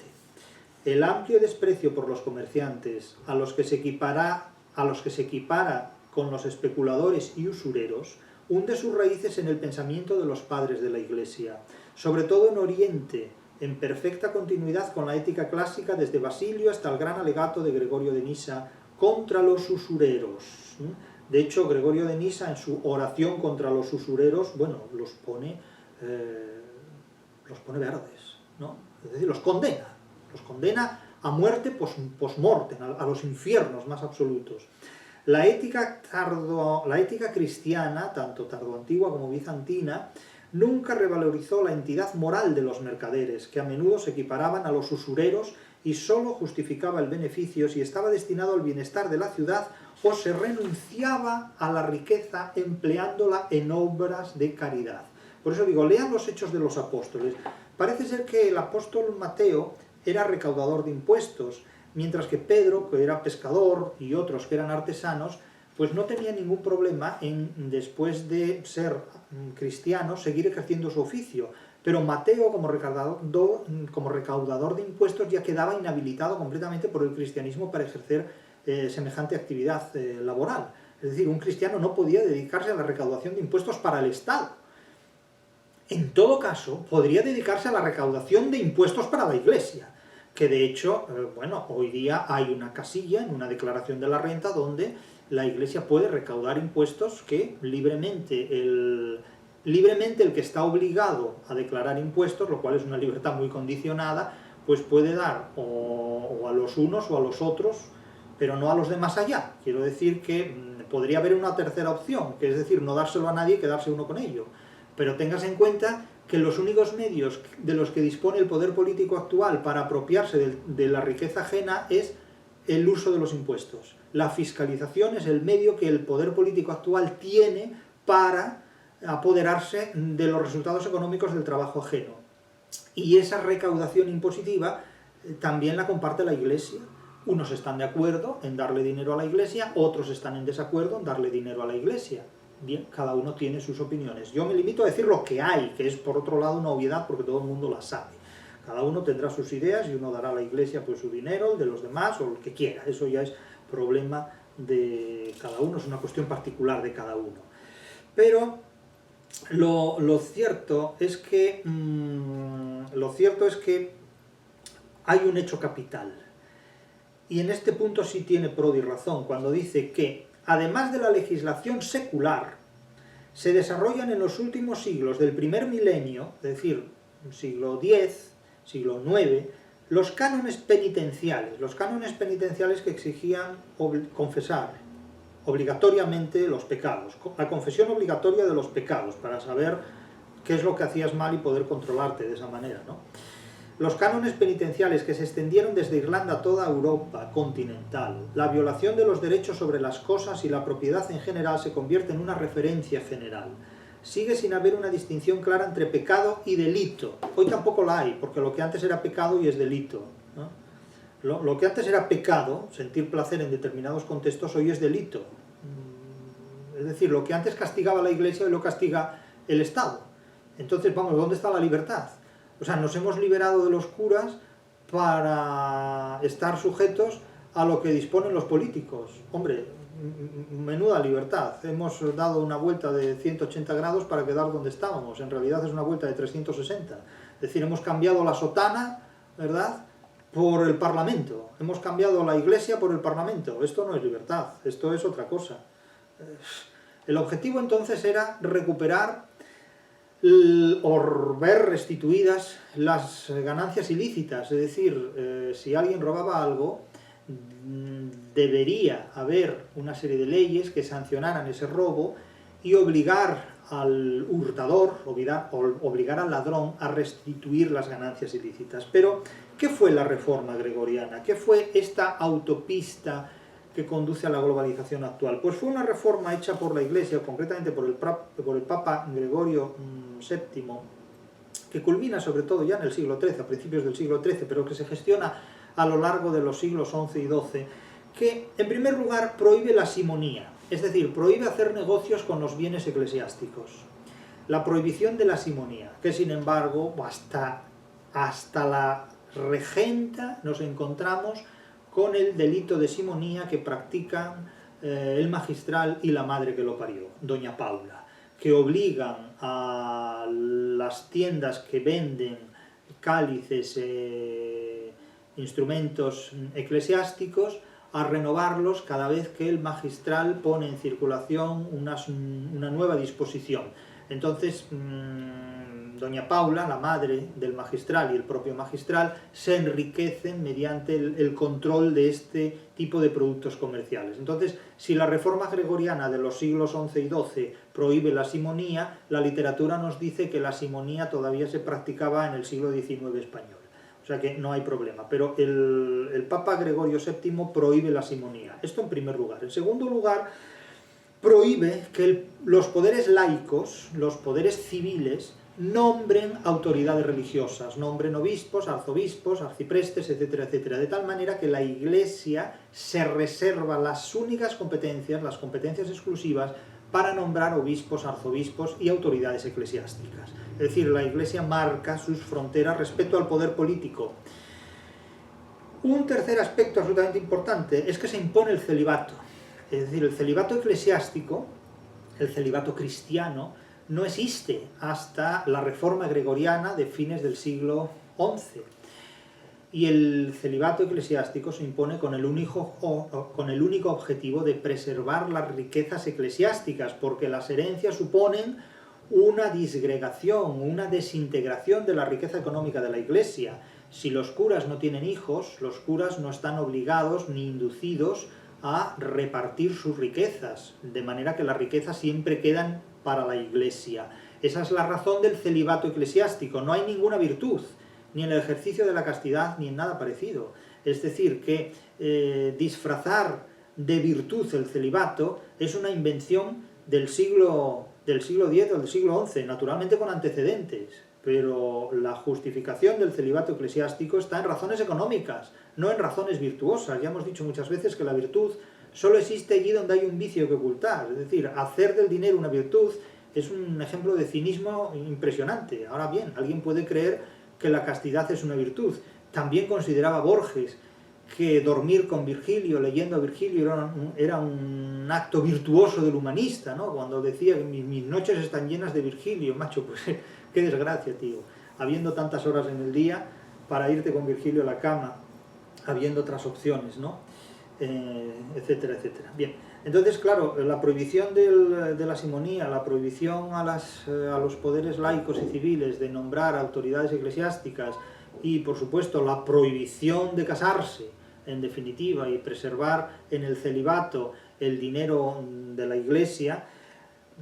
El amplio desprecio por los comerciantes, a los que se equipara con los especuladores y usureros, hunde sus raíces en el pensamiento de los padres de la Iglesia, sobre todo en Oriente, en perfecta continuidad con la ética clásica desde Basilio hasta el gran alegato de Gregorio de Nisa contra los usureros. De hecho, Gregorio de Nisa, en su oración contra los usureros, bueno, los pone verdes, ¿no? Es decir, los condena a muerte post-mortem, a los infiernos más absolutos. La ética cristiana, tanto tardoantigua como bizantina, nunca revalorizó la entidad moral de los mercaderes, que a menudo se equiparaban a los usureros y sólo justificaba el beneficio si estaba destinado al bienestar de la ciudad o se renunciaba a la riqueza empleándola en obras de caridad. Por eso digo, lean los Hechos de los Apóstoles. Parece ser que el apóstol Mateo era recaudador de impuestos, mientras que Pedro, que era pescador, y otros que eran artesanos, pues no tenía ningún problema en, después de ser cristiano, seguir ejerciendo su oficio. Pero Mateo, como recaudador de impuestos, ya quedaba inhabilitado completamente por el cristianismo para ejercer semejante actividad laboral. Es decir, un cristiano no podía dedicarse a la recaudación de impuestos para el Estado. En todo caso, podría dedicarse a la recaudación de impuestos para la Iglesia, que de hecho, bueno, hoy día hay una casilla en una declaración de la renta donde la Iglesia puede recaudar impuestos que libremente el que está obligado a declarar impuestos, lo cual es una libertad muy condicionada, pues puede dar o a los unos o a los otros, pero no a los de más allá. Quiero decir que podría haber una tercera opción, que es decir, no dárselo a nadie y quedarse uno con ello. Pero tengas en cuenta que los únicos medios de los que dispone el poder político actual para apropiarse de la riqueza ajena es el uso de los impuestos. La fiscalización es el medio que el poder político actual tiene para apoderarse de los resultados económicos del trabajo ajeno. Y esa recaudación impositiva también la comparte la Iglesia. Unos están de acuerdo en darle dinero a la Iglesia, otros están en desacuerdo en darle dinero a la Iglesia. Bien, cada uno tiene sus opiniones. Yo me limito a decir lo que hay, que es por otro lado una obviedad porque todo el mundo la sabe. Cada uno tendrá sus ideas y uno dará a la Iglesia pues su dinero, el de los demás o lo que quiera. Eso ya es problema de cada uno, es una cuestión particular de cada uno. Pero lo cierto es que hay un hecho capital. Y en este punto sí tiene Prodi razón cuando dice que además de la legislación secular, se desarrollan en los últimos siglos del primer milenio, es decir, siglo X, siglo IX, los cánones penitenciales que exigían confesar obligatoriamente los pecados, la confesión obligatoria de los pecados, para saber qué es lo que hacías mal y poder controlarte de esa manera, ¿no? Los cánones penitenciales que se extendieron desde Irlanda a toda Europa continental, la violación de los derechos sobre las cosas y la propiedad en general se convierte en una referencia general. Sigue sin haber una distinción clara entre pecado y delito. Hoy tampoco la hay, porque lo que antes era pecado y es delito, ¿no? Lo que antes era pecado, sentir placer en determinados contextos, hoy es delito. Es decir, lo que antes castigaba la Iglesia hoy lo castiga el Estado. Entonces, vamos, ¿dónde está la libertad? O sea, nos hemos liberado de los curas para estar sujetos a lo que disponen los políticos. Hombre, menuda libertad. Hemos dado una vuelta de 180 grados para quedar donde estábamos. En realidad es una vuelta de 360. Es decir, hemos cambiado la sotana, ¿verdad?, por el Parlamento. Hemos cambiado la Iglesia por el Parlamento. Esto no es libertad, esto es otra cosa. El objetivo entonces era recuperar o ver restituidas las ganancias ilícitas, es decir, si alguien robaba algo, debería haber una serie de leyes que sancionaran ese robo y obligar al hurtador, obligar al ladrón a restituir las ganancias ilícitas. Pero, ¿qué fue la reforma gregoriana? ¿Qué fue esta autopista que conduce a la globalización actual? Pues fue una reforma hecha por la Iglesia, concretamente por el Papa Gregorio VII, que culmina sobre todo ya en el siglo XIII, a principios del siglo XIII, pero que se gestiona a lo largo de los siglos XI y XII, que en primer lugar prohíbe la simonía, es decir, prohíbe hacer negocios con los bienes eclesiásticos. La prohibición de la simonía, que sin embargo hasta la regenta nos encontramos con el delito de simonía que practican el magistral y la madre que lo parió, doña Paula, que obligan a las tiendas que venden cálices, instrumentos eclesiásticos, a renovarlos cada vez que el magistral pone en circulación una nueva disposición. Entonces, doña Paula, la madre del magistral y el propio magistral, se enriquecen mediante el control de este tipo de productos comerciales. Entonces, si la reforma gregoriana de los siglos XI y XII prohíbe la simonía, la literatura nos dice que la simonía todavía se practicaba en el siglo XIX español. O sea que no hay problema, pero el Papa Gregorio VII prohíbe la simonía. Esto en primer lugar. En segundo lugar, prohíbe que los poderes laicos, los poderes civiles, nombren autoridades religiosas, nombren obispos, arzobispos, arciprestes, etcétera, etcétera, de tal manera que la Iglesia se reserva las únicas competencias, las competencias exclusivas, para nombrar obispos, arzobispos y autoridades eclesiásticas. Es decir, la Iglesia marca sus fronteras respecto al poder político. Un tercer aspecto absolutamente importante es que se impone el celibato. Es decir, el celibato eclesiástico, el celibato cristiano, no existe hasta la Reforma Gregoriana de fines del siglo XI. Y el celibato eclesiástico se impone con el único objetivo de preservar las riquezas eclesiásticas, porque las herencias suponen una disgregación, una desintegración de la riqueza económica de la Iglesia. Si los curas no tienen hijos, los curas no están obligados ni inducidos a repartir sus riquezas, de manera que las riquezas siempre quedan para la Iglesia. Esa es la razón del celibato eclesiástico. No hay ninguna virtud, ni en el ejercicio de la castidad, ni en nada parecido. Es decir, que disfrazar de virtud el celibato es una invención del siglo X o del siglo XI, naturalmente con antecedentes, pero la justificación del celibato eclesiástico está en razones económicas, no en razones virtuosas. Ya hemos dicho muchas veces que la virtud solo existe allí donde hay un vicio que ocultar, es decir, hacer del dinero una virtud es un ejemplo de cinismo impresionante. Ahora bien, alguien puede creer que la castidad es una virtud. También consideraba Borges que dormir con Virgilio, leyendo a Virgilio, era un acto virtuoso del humanista, ¿no? Cuando decía que mis noches están llenas de Virgilio, macho, pues qué desgracia, tío. Habiendo tantas horas en el día para irte con Virgilio a la cama, habiendo otras opciones, ¿no? Etcétera, etcétera. Bien, entonces, claro, la prohibición de la simonía, la prohibición a los poderes laicos y civiles de nombrar autoridades eclesiásticas y, por supuesto, la prohibición de casarse, en definitiva, y preservar en el celibato el dinero de la Iglesia,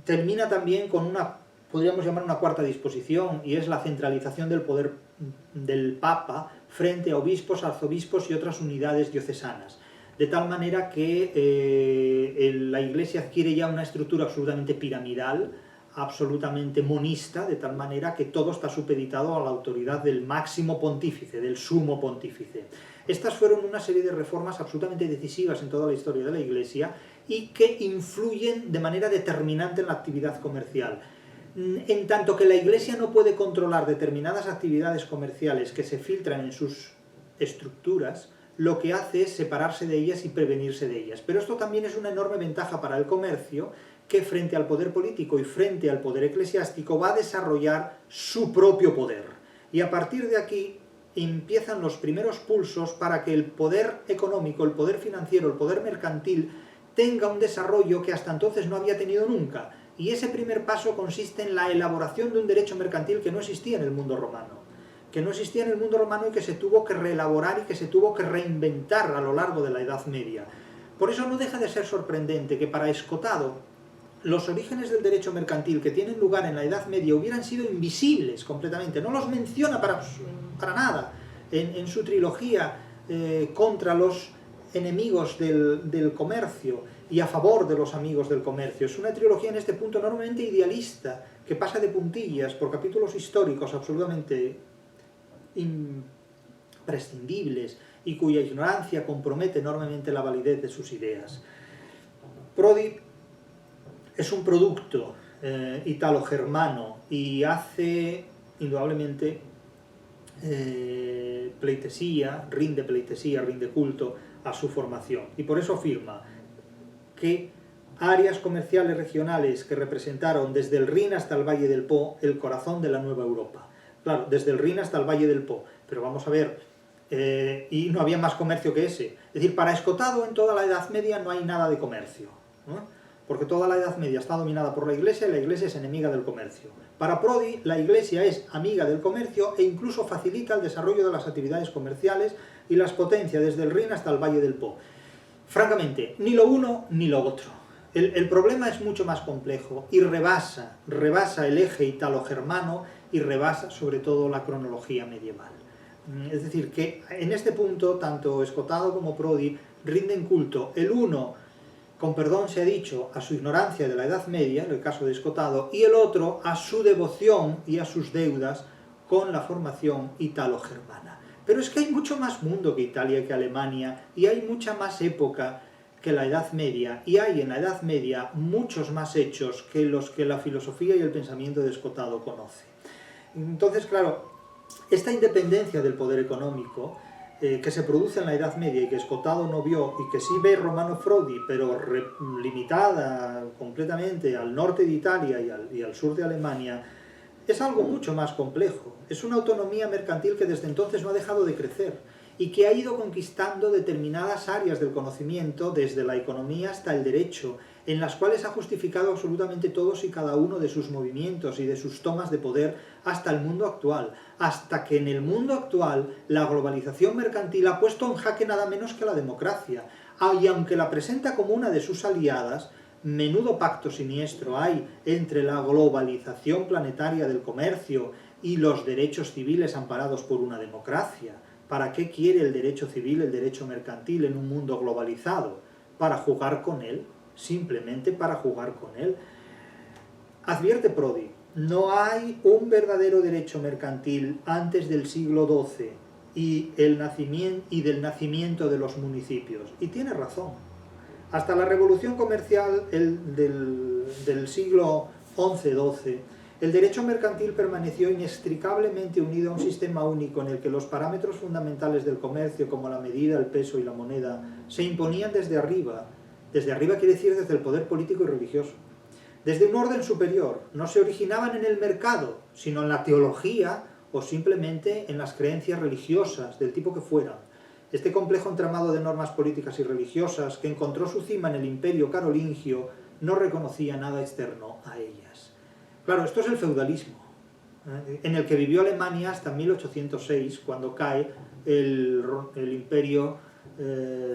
termina también con una, podríamos llamar una cuarta disposición, y es la centralización del poder del Papa frente a obispos, arzobispos y otras unidades diocesanas. De tal manera que la Iglesia adquiere ya una estructura absolutamente piramidal, absolutamente monista, de tal manera que todo está supeditado a la autoridad del máximo pontífice, del sumo pontífice. Estas fueron una serie de reformas absolutamente decisivas en toda la historia de la Iglesia y que influyen de manera determinante en la actividad comercial. En tanto que la Iglesia no puede controlar determinadas actividades comerciales que se filtran en sus estructuras, lo que hace es separarse de ellas y prevenirse de ellas. Pero esto también es una enorme ventaja para el comercio, que frente al poder político y frente al poder eclesiástico va a desarrollar su propio poder. Y a partir de aquí empiezan los primeros pulsos para que el poder económico, el poder financiero, el poder mercantil tenga un desarrollo que hasta entonces no había tenido nunca. Y ese primer paso consiste en la elaboración de un derecho mercantil que no existía en el mundo romano. Que no existía en el mundo romano y que se tuvo que reelaborar y que se tuvo que reinventar a lo largo de la Edad Media. Por eso no deja de ser sorprendente que para Escotado los orígenes del derecho mercantil que tienen lugar en la Edad Media hubieran sido invisibles completamente. No los menciona para nada en su trilogía contra los enemigos del comercio y a favor de los amigos del comercio. Es una trilogía en este punto enormemente idealista, que pasa de puntillas por capítulos históricos absolutamente imprescindibles y cuya ignorancia compromete enormemente la validez de sus ideas. Prodi es un producto italo-germano y hace indudablemente pleitesía, rinde culto a su formación, y por eso afirma que áreas comerciales regionales que representaron desde el Rin hasta el Valle del Po el corazón de la nueva Europa. Claro, desde el Rin hasta el Valle del Po, pero vamos a ver, y no había más comercio que ese. Es decir, para Escotado en toda la Edad Media no hay nada de comercio, ¿no? Porque toda la Edad Media está dominada por la Iglesia y la Iglesia es enemiga del comercio. Para Prodi, la Iglesia es amiga del comercio e incluso facilita el desarrollo de las actividades comerciales y las potencia desde el Rin hasta el Valle del Po. Francamente, ni lo uno ni lo otro. El problema es mucho más complejo y rebasa el eje italo-germano y rebasa sobre todo la cronología medieval. Es decir, que en este punto tanto Escotado como Prodi rinden culto, el uno, con perdón se ha dicho, a su ignorancia de la Edad Media, en el caso de Escotado, y el otro a su devoción y a sus deudas con la formación italo-germana. Pero es que hay mucho más mundo que Italia y que Alemania, y hay mucha más época que la Edad Media, y hay en la Edad Media muchos más hechos que los que la filosofía y el pensamiento de Escotado conoce. Entonces, claro, esta independencia del poder económico que se produce en la Edad Media y que Escotado no vio y que sí ve Romano Prodi, pero limitada completamente al norte de Italia y al sur de Alemania, es algo mucho más complejo. Es una autonomía mercantil que desde entonces no ha dejado de crecer y que ha ido conquistando determinadas áreas del conocimiento, desde la economía hasta el derecho, en las cuales ha justificado absolutamente todos y cada uno de sus movimientos y de sus tomas de poder hasta el mundo actual, hasta que en el mundo actual la globalización mercantil ha puesto en jaque nada menos que la democracia, y aunque la presenta como una de sus aliadas, menudo pacto siniestro hay entre la globalización planetaria del comercio y los derechos civiles amparados por una democracia. ¿Para qué quiere el derecho civil, el derecho mercantil en un mundo globalizado? ¿Para jugar con él? Simplemente para jugar con él. Advierte Prodi, no hay un verdadero derecho mercantil antes del siglo XII y del nacimiento de los municipios. Y tiene razón. Hasta la revolución comercial del siglo XI-XII, el derecho mercantil permaneció inextricablemente unido a un sistema único en el que los parámetros fundamentales del comercio, como la medida, el peso y la moneda, se imponían desde arriba. Desde arriba quiere decir desde el poder político y religioso. Desde un orden superior, no se originaban en el mercado, sino en la teología o simplemente en las creencias religiosas, del tipo que fueran. Este complejo entramado de normas políticas y religiosas, que encontró su cima en el imperio carolingio, no reconocía nada externo a ellas. Claro, esto es el feudalismo, en el que vivió Alemania hasta 1806, cuando cae el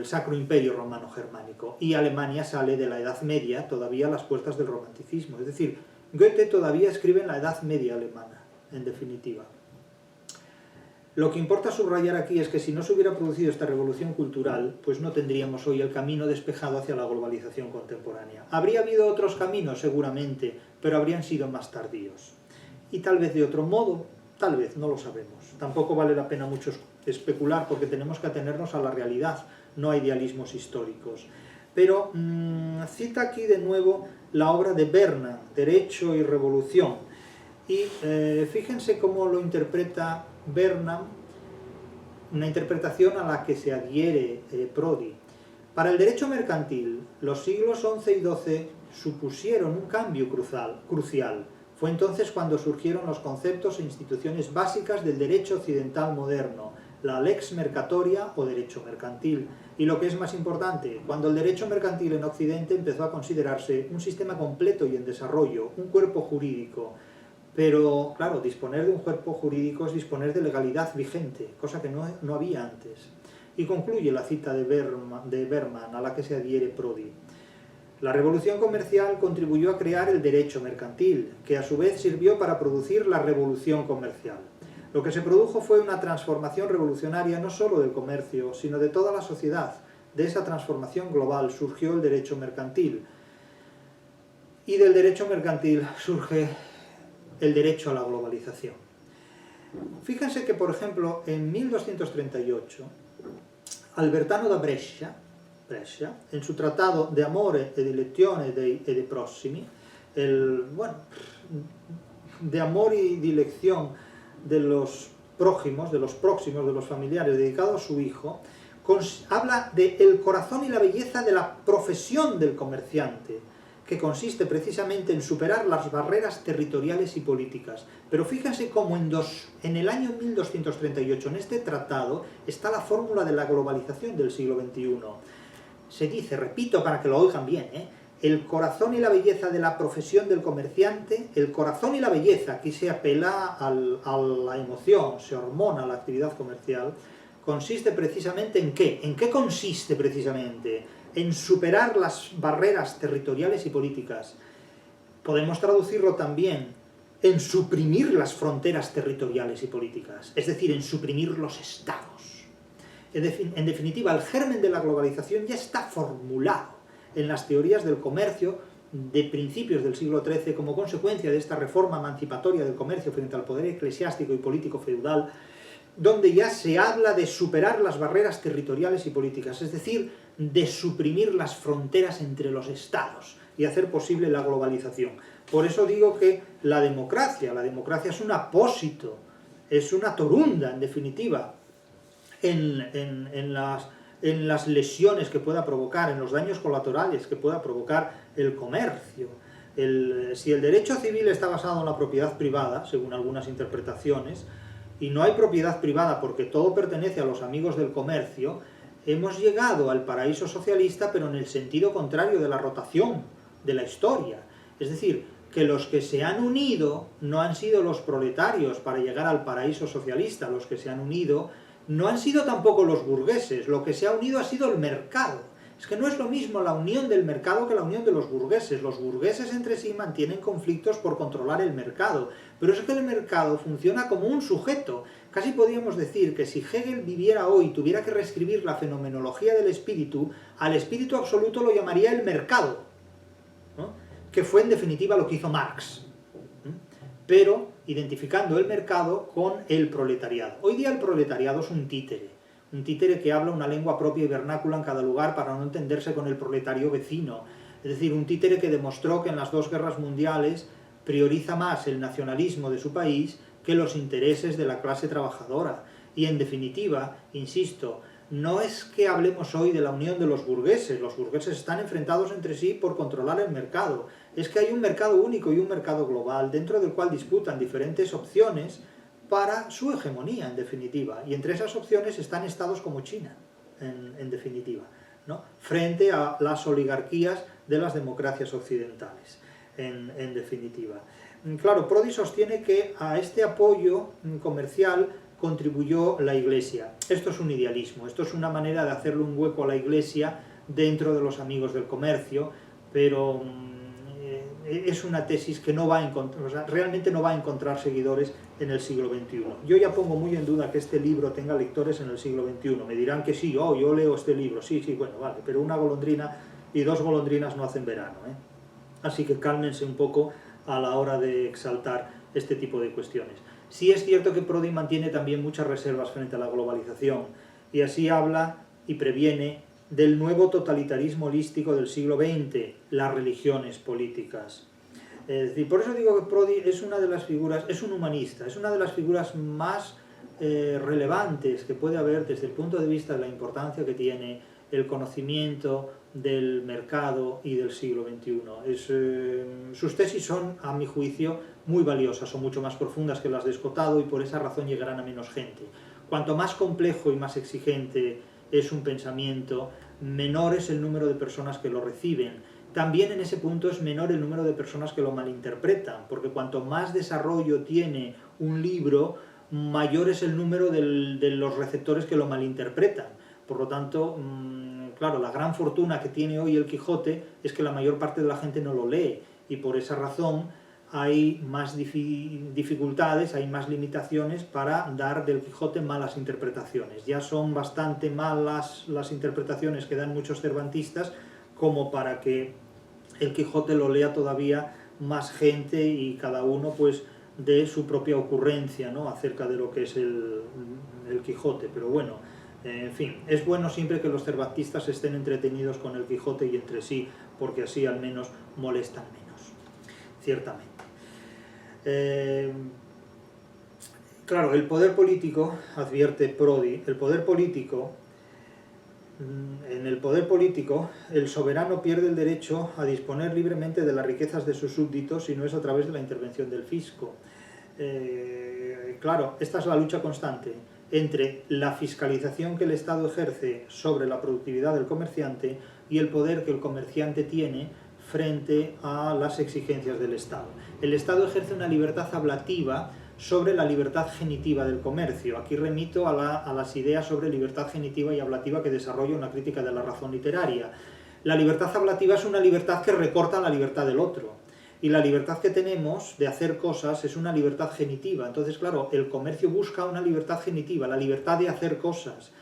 Sacro Imperio Romano-Germánico, y Alemania sale de la Edad Media todavía a las puertas del romanticismo. Es decir, Goethe todavía escribe en la Edad Media alemana, en definitiva. Lo que importa subrayar aquí es que si no se hubiera producido esta revolución cultural, pues no tendríamos hoy el camino despejado hacia la globalización contemporánea. Habría habido otros caminos, seguramente, pero habrían sido más tardíos. Y tal vez de otro modo, tal vez, no lo sabemos. Tampoco vale la pena mucho especular porque tenemos que atenernos a la realidad, no a idealismos históricos. Pero cita aquí de nuevo la obra de Bergman, Derecho y Revolución. Y fíjense cómo lo interpreta Bergman, una interpretación a la que se adhiere Prodi. Para el derecho mercantil, los siglos XI y XII supusieron un cambio crucial. Fue entonces cuando surgieron los conceptos e instituciones básicas del derecho occidental moderno, la lex mercatoria o derecho mercantil. Y lo que es más importante, cuando el derecho mercantil en Occidente empezó a considerarse un sistema completo y en desarrollo, un cuerpo jurídico. Pero, claro, disponer de un cuerpo jurídico es disponer de legalidad vigente, cosa que no había antes. Y concluye la cita de Bergman, a la que se adhiere Prodi. La revolución comercial contribuyó a crear el derecho mercantil, que a su vez sirvió para producir la revolución comercial. Lo que se produjo fue una transformación revolucionaria no solo del comercio, sino de toda la sociedad. De esa transformación global surgió el derecho mercantil. Y del derecho mercantil surge el derecho a la globalización. Fíjense que, por ejemplo, en 1238, Albertano da Brescia, en su tratado De Amore e Dilezione e de Prossimi, de amor y dilección de los prójimos, de los próximos, de los familiares, dedicado a su hijo, habla de el corazón y la belleza de la profesión del comerciante, que consiste precisamente en superar las barreras territoriales y políticas. Pero fíjense cómo en el año 1238, en este tratado, está la fórmula de la globalización del siglo XXI. Se dice, repito para que lo oigan bien, el corazón y la belleza de la profesión del comerciante, el corazón y la belleza, aquí se apela a la emoción, se hormona la actividad comercial, consiste precisamente ¿en qué? ¿En qué consiste precisamente? En superar las barreras territoriales y políticas. Podemos traducirlo también en suprimir las fronteras territoriales y políticas, es decir, en suprimir los estados. En definitiva, el germen de la globalización ya está formulado en las teorías del comercio de principios del siglo XIII como consecuencia de esta reforma emancipatoria del comercio frente al poder eclesiástico y político feudal, donde ya se habla de superar las barreras territoriales y políticas, es decir, de suprimir las fronteras entre los estados y hacer posible la globalización. Por eso digo que la democracia es un apósito, es una torunda, en definitiva, en las lesiones que pueda provocar, en los daños colaterales que pueda provocar el comercio. Si el derecho civil está basado en la propiedad privada, según algunas interpretaciones, y no hay propiedad privada porque todo pertenece a los amigos del comercio, hemos llegado al paraíso socialista, pero en el sentido contrario de la rotación de la historia. Es decir, que los que se han unido no han sido los proletarios para llegar al paraíso socialista, los que se han unido no han sido tampoco los burgueses, lo que se ha unido ha sido el mercado. Es que no es lo mismo la unión del mercado que la unión de los burgueses. Los burgueses entre sí mantienen conflictos por controlar el mercado, pero es que el mercado funciona como un sujeto. Casi podríamos decir que si Hegel viviera hoy y tuviera que reescribir la fenomenología del espíritu, al espíritu absoluto lo llamaría el mercado, ¿no? Que fue en definitiva lo que hizo Marx, pero identificando el mercado con el proletariado. Hoy día el proletariado es un títere que habla una lengua propia y vernácula en cada lugar para no entenderse con el proletario vecino. Es decir, un títere que demostró que en las dos guerras mundiales prioriza más el nacionalismo de su país que los intereses de la clase trabajadora. Y en definitiva, insisto, no es que hablemos hoy de la unión de los burgueses están enfrentados entre sí por controlar el mercado. Es que hay un mercado único y un mercado global, dentro del cual disputan diferentes opciones para su hegemonía, en definitiva. Y entre esas opciones están estados como China, en definitiva, ¿no? Frente a las oligarquías de las democracias occidentales, en definitiva. Claro, Prodi sostiene que a este apoyo comercial contribuyó la Iglesia. Esto es un idealismo, esto es una manera de hacerle un hueco a la Iglesia dentro de los amigos del comercio, pero es una tesis que no va a encontrar, o sea, realmente no va a encontrar seguidores en el siglo XXI. Yo ya pongo muy en duda que este libro tenga lectores en el siglo XXI. Me dirán que sí, yo leo este libro, sí, bueno, vale, pero una golondrina y dos golondrinas no hacen verano, ¿eh? Así que cálmense un poco a la hora de exaltar este tipo de cuestiones. Sí es cierto que Prodi mantiene también muchas reservas frente a la globalización, y así habla y previene del nuevo totalitarismo holístico del siglo XX, las religiones políticas. Es decir, por eso digo que Prodi es una de las figuras, es un humanista, es una de las figuras más relevantes que puede haber desde el punto de vista de la importancia que tiene el conocimiento del mercado y del siglo XXI. Sus tesis son, a mi juicio, muy valiosas, son mucho más profundas que las de Escotado y por esa razón llegarán a menos gente. Cuanto más complejo y más exigente es un pensamiento, menor es el número de personas que lo reciben. También en ese punto es menor el número de personas que lo malinterpretan, porque cuanto más desarrollo tiene un libro, mayor es el número de los receptores que lo malinterpretan. Por lo tanto, claro, la gran fortuna que tiene hoy el Quijote es que la mayor parte de la gente no lo lee, y por esa razón hay más dificultades, hay más limitaciones para dar del Quijote malas interpretaciones. Ya son bastante malas las interpretaciones que dan muchos cervantistas como para que el Quijote lo lea todavía más gente y cada uno pues dé su propia ocurrencia, ¿no?, acerca de lo que es el Quijote. Pero bueno, en fin, es bueno siempre que los cervantistas estén entretenidos con el Quijote y entre sí, porque así al menos molestan menos, ciertamente. Claro, el poder político, advierte Prodi, en el poder político el soberano pierde el derecho a disponer libremente de las riquezas de sus súbditos si no es a través de la intervención del fisco. Claro, esta es la lucha constante entre la fiscalización que el Estado ejerce sobre la productividad del comerciante y el poder que el comerciante tiene frente a las exigencias del Estado. El Estado ejerce una libertad ablativa sobre la libertad genitiva del comercio. Aquí remito a las ideas sobre libertad genitiva y ablativa que desarrolla una crítica de la razón literaria. La libertad ablativa es una libertad que recorta la libertad del otro, y la libertad que tenemos de hacer cosas es una libertad genitiva. Entonces, claro, el comercio busca una libertad genitiva, la libertad de hacer cosas,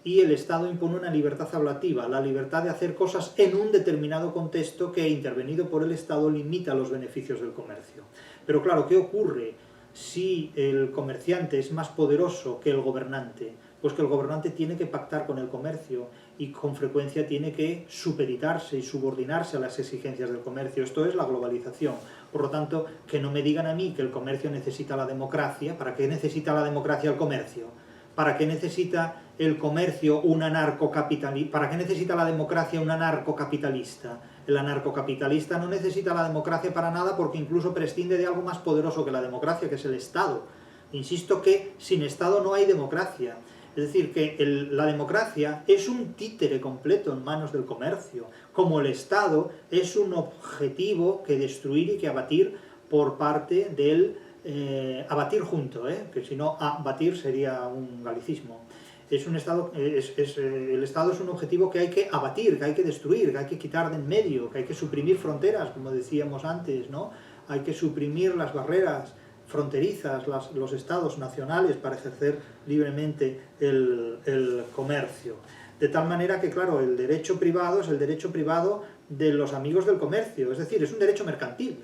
y el Estado impone una libertad ablativa, la libertad de hacer cosas en un determinado contexto que, intervenido por el Estado, limita los beneficios del comercio. Pero claro, ¿qué ocurre si el comerciante es más poderoso que el gobernante? Pues que el gobernante tiene que pactar con el comercio y con frecuencia tiene que supeditarse y subordinarse a las exigencias del comercio. Esto es la globalización. Por lo tanto, que no me digan a mí que el comercio necesita la democracia. ¿Para qué necesita la democracia el comercio? ¿Para qué necesita el comercio un anarcocapitalista? ¿Para qué necesita la democracia un anarcocapitalista? El anarcocapitalista no necesita la democracia para nada porque incluso prescinde de algo más poderoso que la democracia, que es el Estado. Insisto que sin Estado no hay democracia. Es decir, que la democracia es un títere completo en manos del comercio, como el Estado es un objetivo que destruir y que abatir por parte del... abatir junto, que si no, abatir sería un galicismo. El Estado es un objetivo que hay que abatir, que hay que destruir, que hay que quitar de en medio, que hay que suprimir fronteras, como decíamos antes, ¿no? Hay que suprimir las barreras fronterizas, los estados nacionales para ejercer libremente el comercio. De tal manera que, claro, el derecho privado es el derecho privado de los amigos del comercio, es decir, es un derecho mercantil.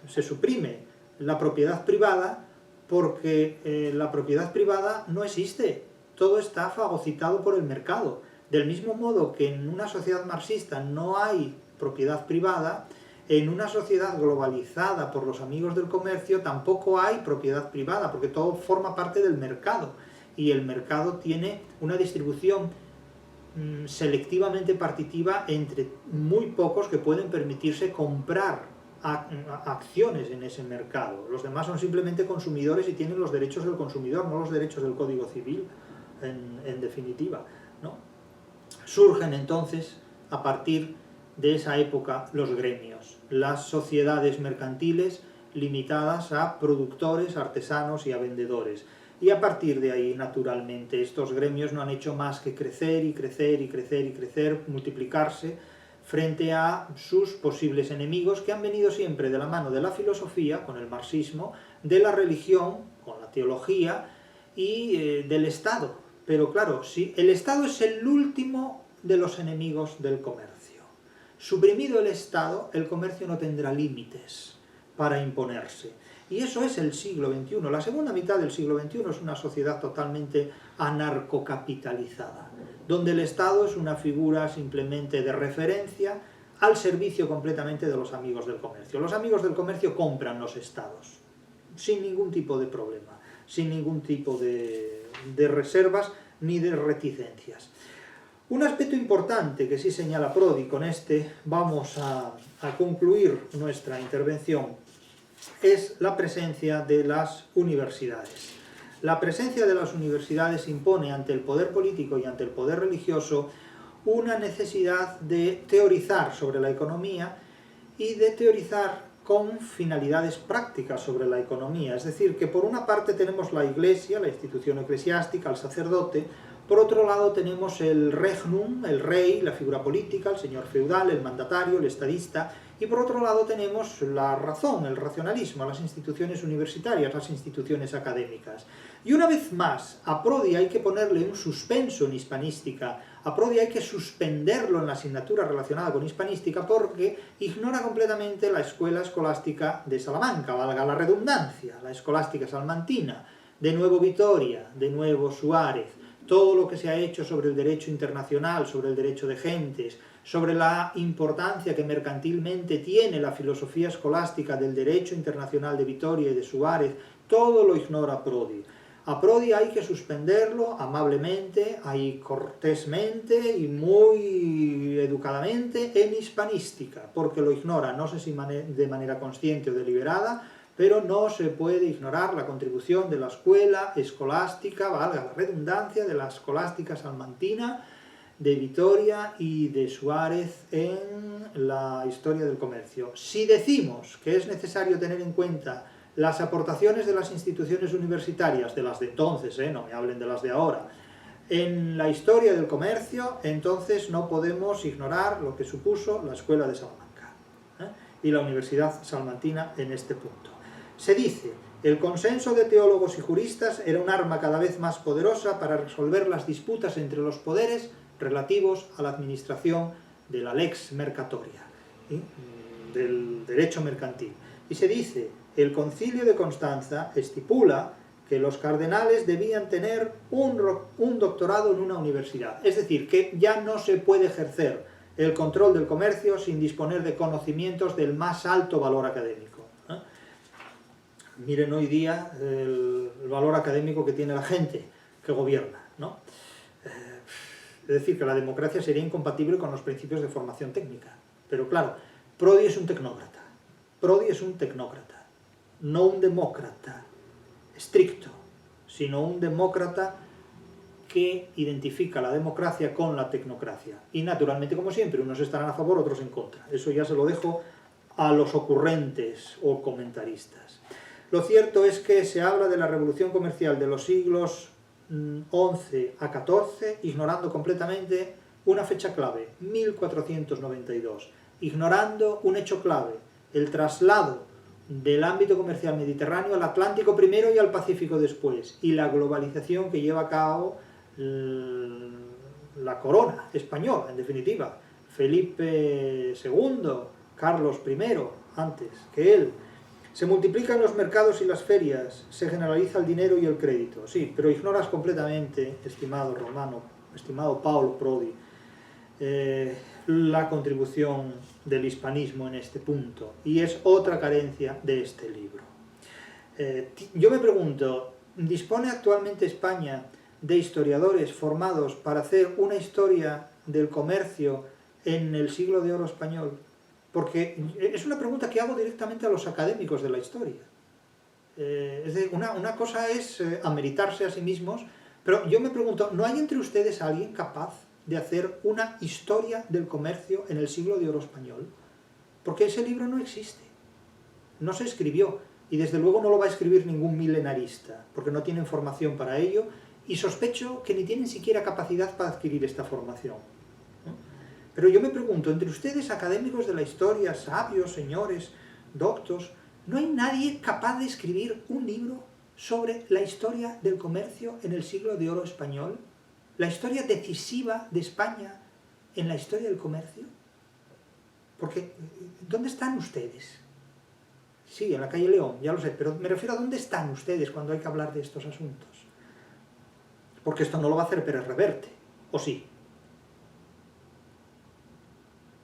Se suprime la propiedad privada porque la propiedad privada no existe, todo está fagocitado por el mercado. Del mismo modo que en una sociedad marxista no hay propiedad privada, en una sociedad globalizada por los amigos del comercio tampoco hay propiedad privada, porque todo forma parte del mercado, y el mercado tiene una distribución selectivamente partitiva entre muy pocos que pueden permitirse comprar acciones en ese mercado. Los demás son simplemente consumidores y tienen los derechos del consumidor, no los derechos del Código Civil, en definitiva, ¿no? Surgen entonces, a partir de esa época, los gremios, las sociedades mercantiles limitadas a productores, artesanos y a vendedores. Y a partir de ahí, naturalmente, estos gremios no han hecho más que crecer y crecer y crecer y crecer, multiplicarse frente a sus posibles enemigos, que han venido siempre de la mano de la filosofía, con el marxismo, de la religión, con la teología, y del Estado. Pero claro, si el Estado es el último de los enemigos del comercio. Suprimido el Estado, el comercio no tendrá límites para imponerse. Y eso es el siglo XXI. La segunda mitad del siglo XXI es una sociedad totalmente anarcocapitalizada, donde el Estado es una figura simplemente de referencia al servicio completamente de los amigos del comercio. Los amigos del comercio compran los Estados, sin ningún tipo de problema, sin ningún tipo de reservas ni de reticencias. Un aspecto importante que sí señala Prodi, con este vamos a concluir nuestra intervención, es la presencia de las universidades. La presencia de las universidades impone ante el poder político y ante el poder religioso una necesidad de teorizar sobre la economía y de teorizar con finalidades prácticas sobre la economía. Es decir, que por una parte tenemos la Iglesia, la institución eclesiástica, el sacerdote. Por otro lado tenemos el regnum, el rey, la figura política, el señor feudal, el mandatario, el estadista, y por otro lado tenemos la razón, el racionalismo, las instituciones universitarias, las instituciones académicas. Y una vez más, a Prodi hay que ponerle un suspenso en hispanística, a Prodi hay que suspenderlo en la asignatura relacionada con hispanística porque ignora completamente la escuela escolástica de Salamanca, valga la redundancia, la escolástica salmantina, de nuevo Vitoria, de nuevo Suárez, todo lo que se ha hecho sobre el derecho internacional, sobre el derecho de gentes, sobre la importancia que mercantilmente tiene la filosofía escolástica del derecho internacional de Vitoria y de Suárez, todo lo ignora Prodi. A Prodi hay que suspenderlo amablemente, ahí cortésmente y muy educadamente en hispanística, porque lo ignora, no sé si de manera consciente o deliberada, pero no se puede ignorar la contribución de la escuela escolástica, valga la redundancia, de la escolástica salmantina, de Vitoria y de Suárez en la historia del comercio. Si decimos que es necesario tener en cuenta las aportaciones de las instituciones universitarias, de las de entonces, no me hablen de las de ahora, en la historia del comercio, entonces no podemos ignorar lo que supuso la Escuela de Salamanca y la Universidad Salmantina en este punto. Se dice, el consenso de teólogos y juristas era un arma cada vez más poderosa para resolver las disputas entre los poderes relativos a la administración de la lex mercatoria, del derecho mercantil. Y se dice, el Concilio de Constanza estipula que los cardenales debían tener un doctorado en una universidad. Es decir, que ya no se puede ejercer el control del comercio sin disponer de conocimientos del más alto valor académico. Miren hoy día el valor académico que tiene la gente. que gobierna, ¿no? Es decir, que la democracia sería incompatible con los principios de formación técnica. Pero claro, Prodi es un tecnócrata. Prodi es un tecnócrata, no un demócrata estricto, sino un demócrata que identifica la democracia con la tecnocracia. Y naturalmente, como siempre, unos estarán a favor, otros en contra. Eso ya se lo dejo a los ocurrentes o comentaristas. Lo cierto es que se habla de la revolución comercial de los siglos XI a XIV, ignorando completamente una fecha clave, 1492, ignorando un hecho clave, el traslado del ámbito comercial mediterráneo al Atlántico primero y al Pacífico después, y la globalización que lleva a cabo la corona española, en definitiva, Felipe II, Carlos I, antes que él. Se multiplican los mercados y las ferias, se generaliza el dinero y el crédito. Sí, pero ignoras completamente, estimado Romano, estimado Paolo Prodi, la contribución del hispanismo en este punto, y es otra carencia de este libro. Yo me pregunto, ¿dispone actualmente España de historiadores formados para hacer una historia del comercio en el siglo de oro español? Porque es una pregunta que hago directamente a los académicos de la historia. Es decir, una cosa es ameritarse a sí mismos, pero yo me pregunto, ¿no hay entre ustedes alguien capaz de hacer una historia del comercio en el siglo de oro español? Porque ese libro no existe, no se escribió, y desde luego no lo va a escribir ningún milenarista, porque no tienen formación para ello, y sospecho que ni tienen siquiera capacidad para adquirir esta formación, ¿no? Pero yo me pregunto, entre ustedes, académicos de la historia, sabios, señores, doctos, ¿no hay nadie capaz de escribir un libro sobre la historia del comercio en el siglo de oro español? La historia decisiva de España en la historia del comercio. Porque, ¿dónde están ustedes? Sí, en la calle León, ya lo sé, pero me refiero a dónde están ustedes cuando hay que hablar de estos asuntos. Porque esto no lo va a hacer Pérez Reverte, ¿o sí?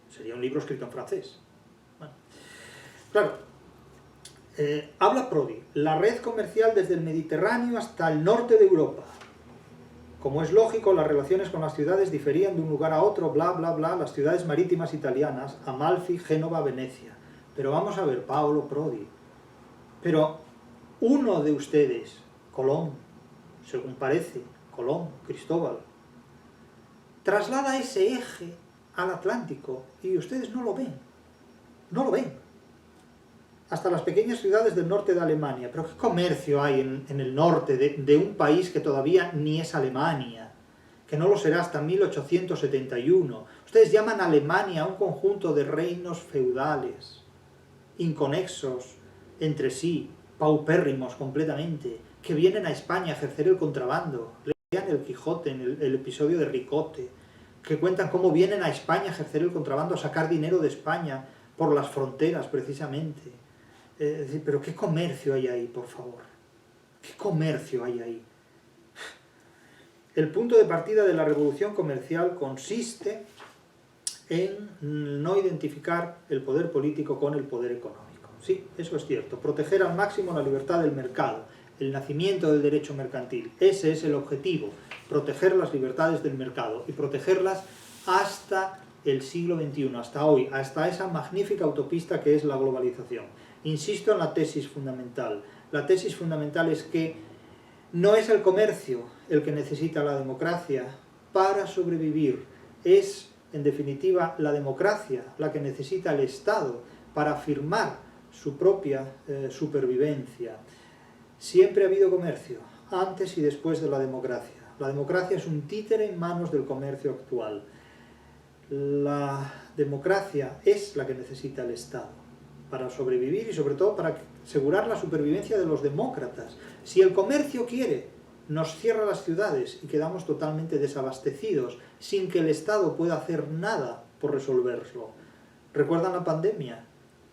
Sería un libro escrito en francés. Bueno, claro, habla Prodi, la red comercial desde el Mediterráneo hasta el norte de Europa. Como es lógico, las relaciones con las ciudades diferían de un lugar a otro, bla, bla, bla, las ciudades marítimas italianas, Amalfi, Génova, Venecia. Pero vamos a ver, Paolo Prodi, pero uno de ustedes, Colón, según parece, Colón, Cristóbal, traslada ese eje al Atlántico y ustedes no lo ven, no lo ven. Hasta las pequeñas ciudades del norte de Alemania. Pero ¿qué comercio hay en el norte de un país que todavía ni es Alemania? Que no lo será hasta 1871. Ustedes llaman Alemania a un conjunto de reinos feudales, inconexos entre sí, paupérrimos completamente, que vienen a España a ejercer el contrabando. Lean el Quijote, en el episodio de Ricote, que cuentan cómo vienen a España a ejercer el contrabando, a sacar dinero de España por las fronteras, precisamente. Es decir, pero ¿qué comercio hay ahí, por favor? ¿Qué comercio hay ahí? El punto de partida de la revolución comercial consiste en no identificar el poder político con el poder económico. Sí, eso es cierto. Proteger al máximo la libertad del mercado, el nacimiento del derecho mercantil. Ese es el objetivo, proteger las libertades del mercado y protegerlas hasta el siglo XXI, hasta hoy, hasta esa magnífica autopista que es la globalización. Insisto en la tesis fundamental. La tesis fundamental es que no es el comercio el que necesita la democracia para sobrevivir, es, en definitiva, la democracia la que necesita el Estado para afirmar su propia supervivencia. Siempre ha habido comercio, antes y después de la democracia. La democracia es un títere en manos del comercio actual. La democracia es la que necesita el Estado para sobrevivir y sobre todo para asegurar la supervivencia de los demócratas. Si el comercio quiere, nos cierra las ciudades y quedamos totalmente desabastecidos, sin que el Estado pueda hacer nada por resolverlo. ¿Recuerdan la pandemia?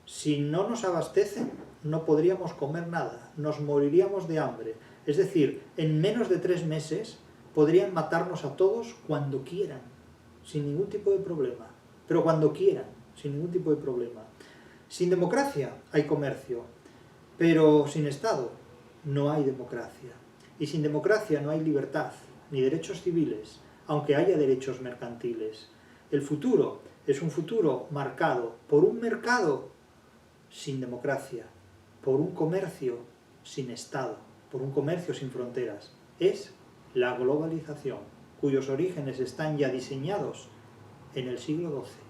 Si no nos abastecen, no podríamos comer nada, nos moriríamos de hambre. Es decir, en menos de 3 meses podrían matarnos a todos cuando quieran, sin ningún tipo de problema. Pero cuando quieran, sin ningún tipo de problema. Sin democracia hay comercio, pero sin Estado no hay democracia. Y sin democracia no hay libertad, ni derechos civiles, aunque haya derechos mercantiles. El futuro es un futuro marcado por un mercado sin democracia, por un comercio sin Estado, por un comercio sin fronteras. Es la globalización, cuyos orígenes están ya diseñados en el siglo XII.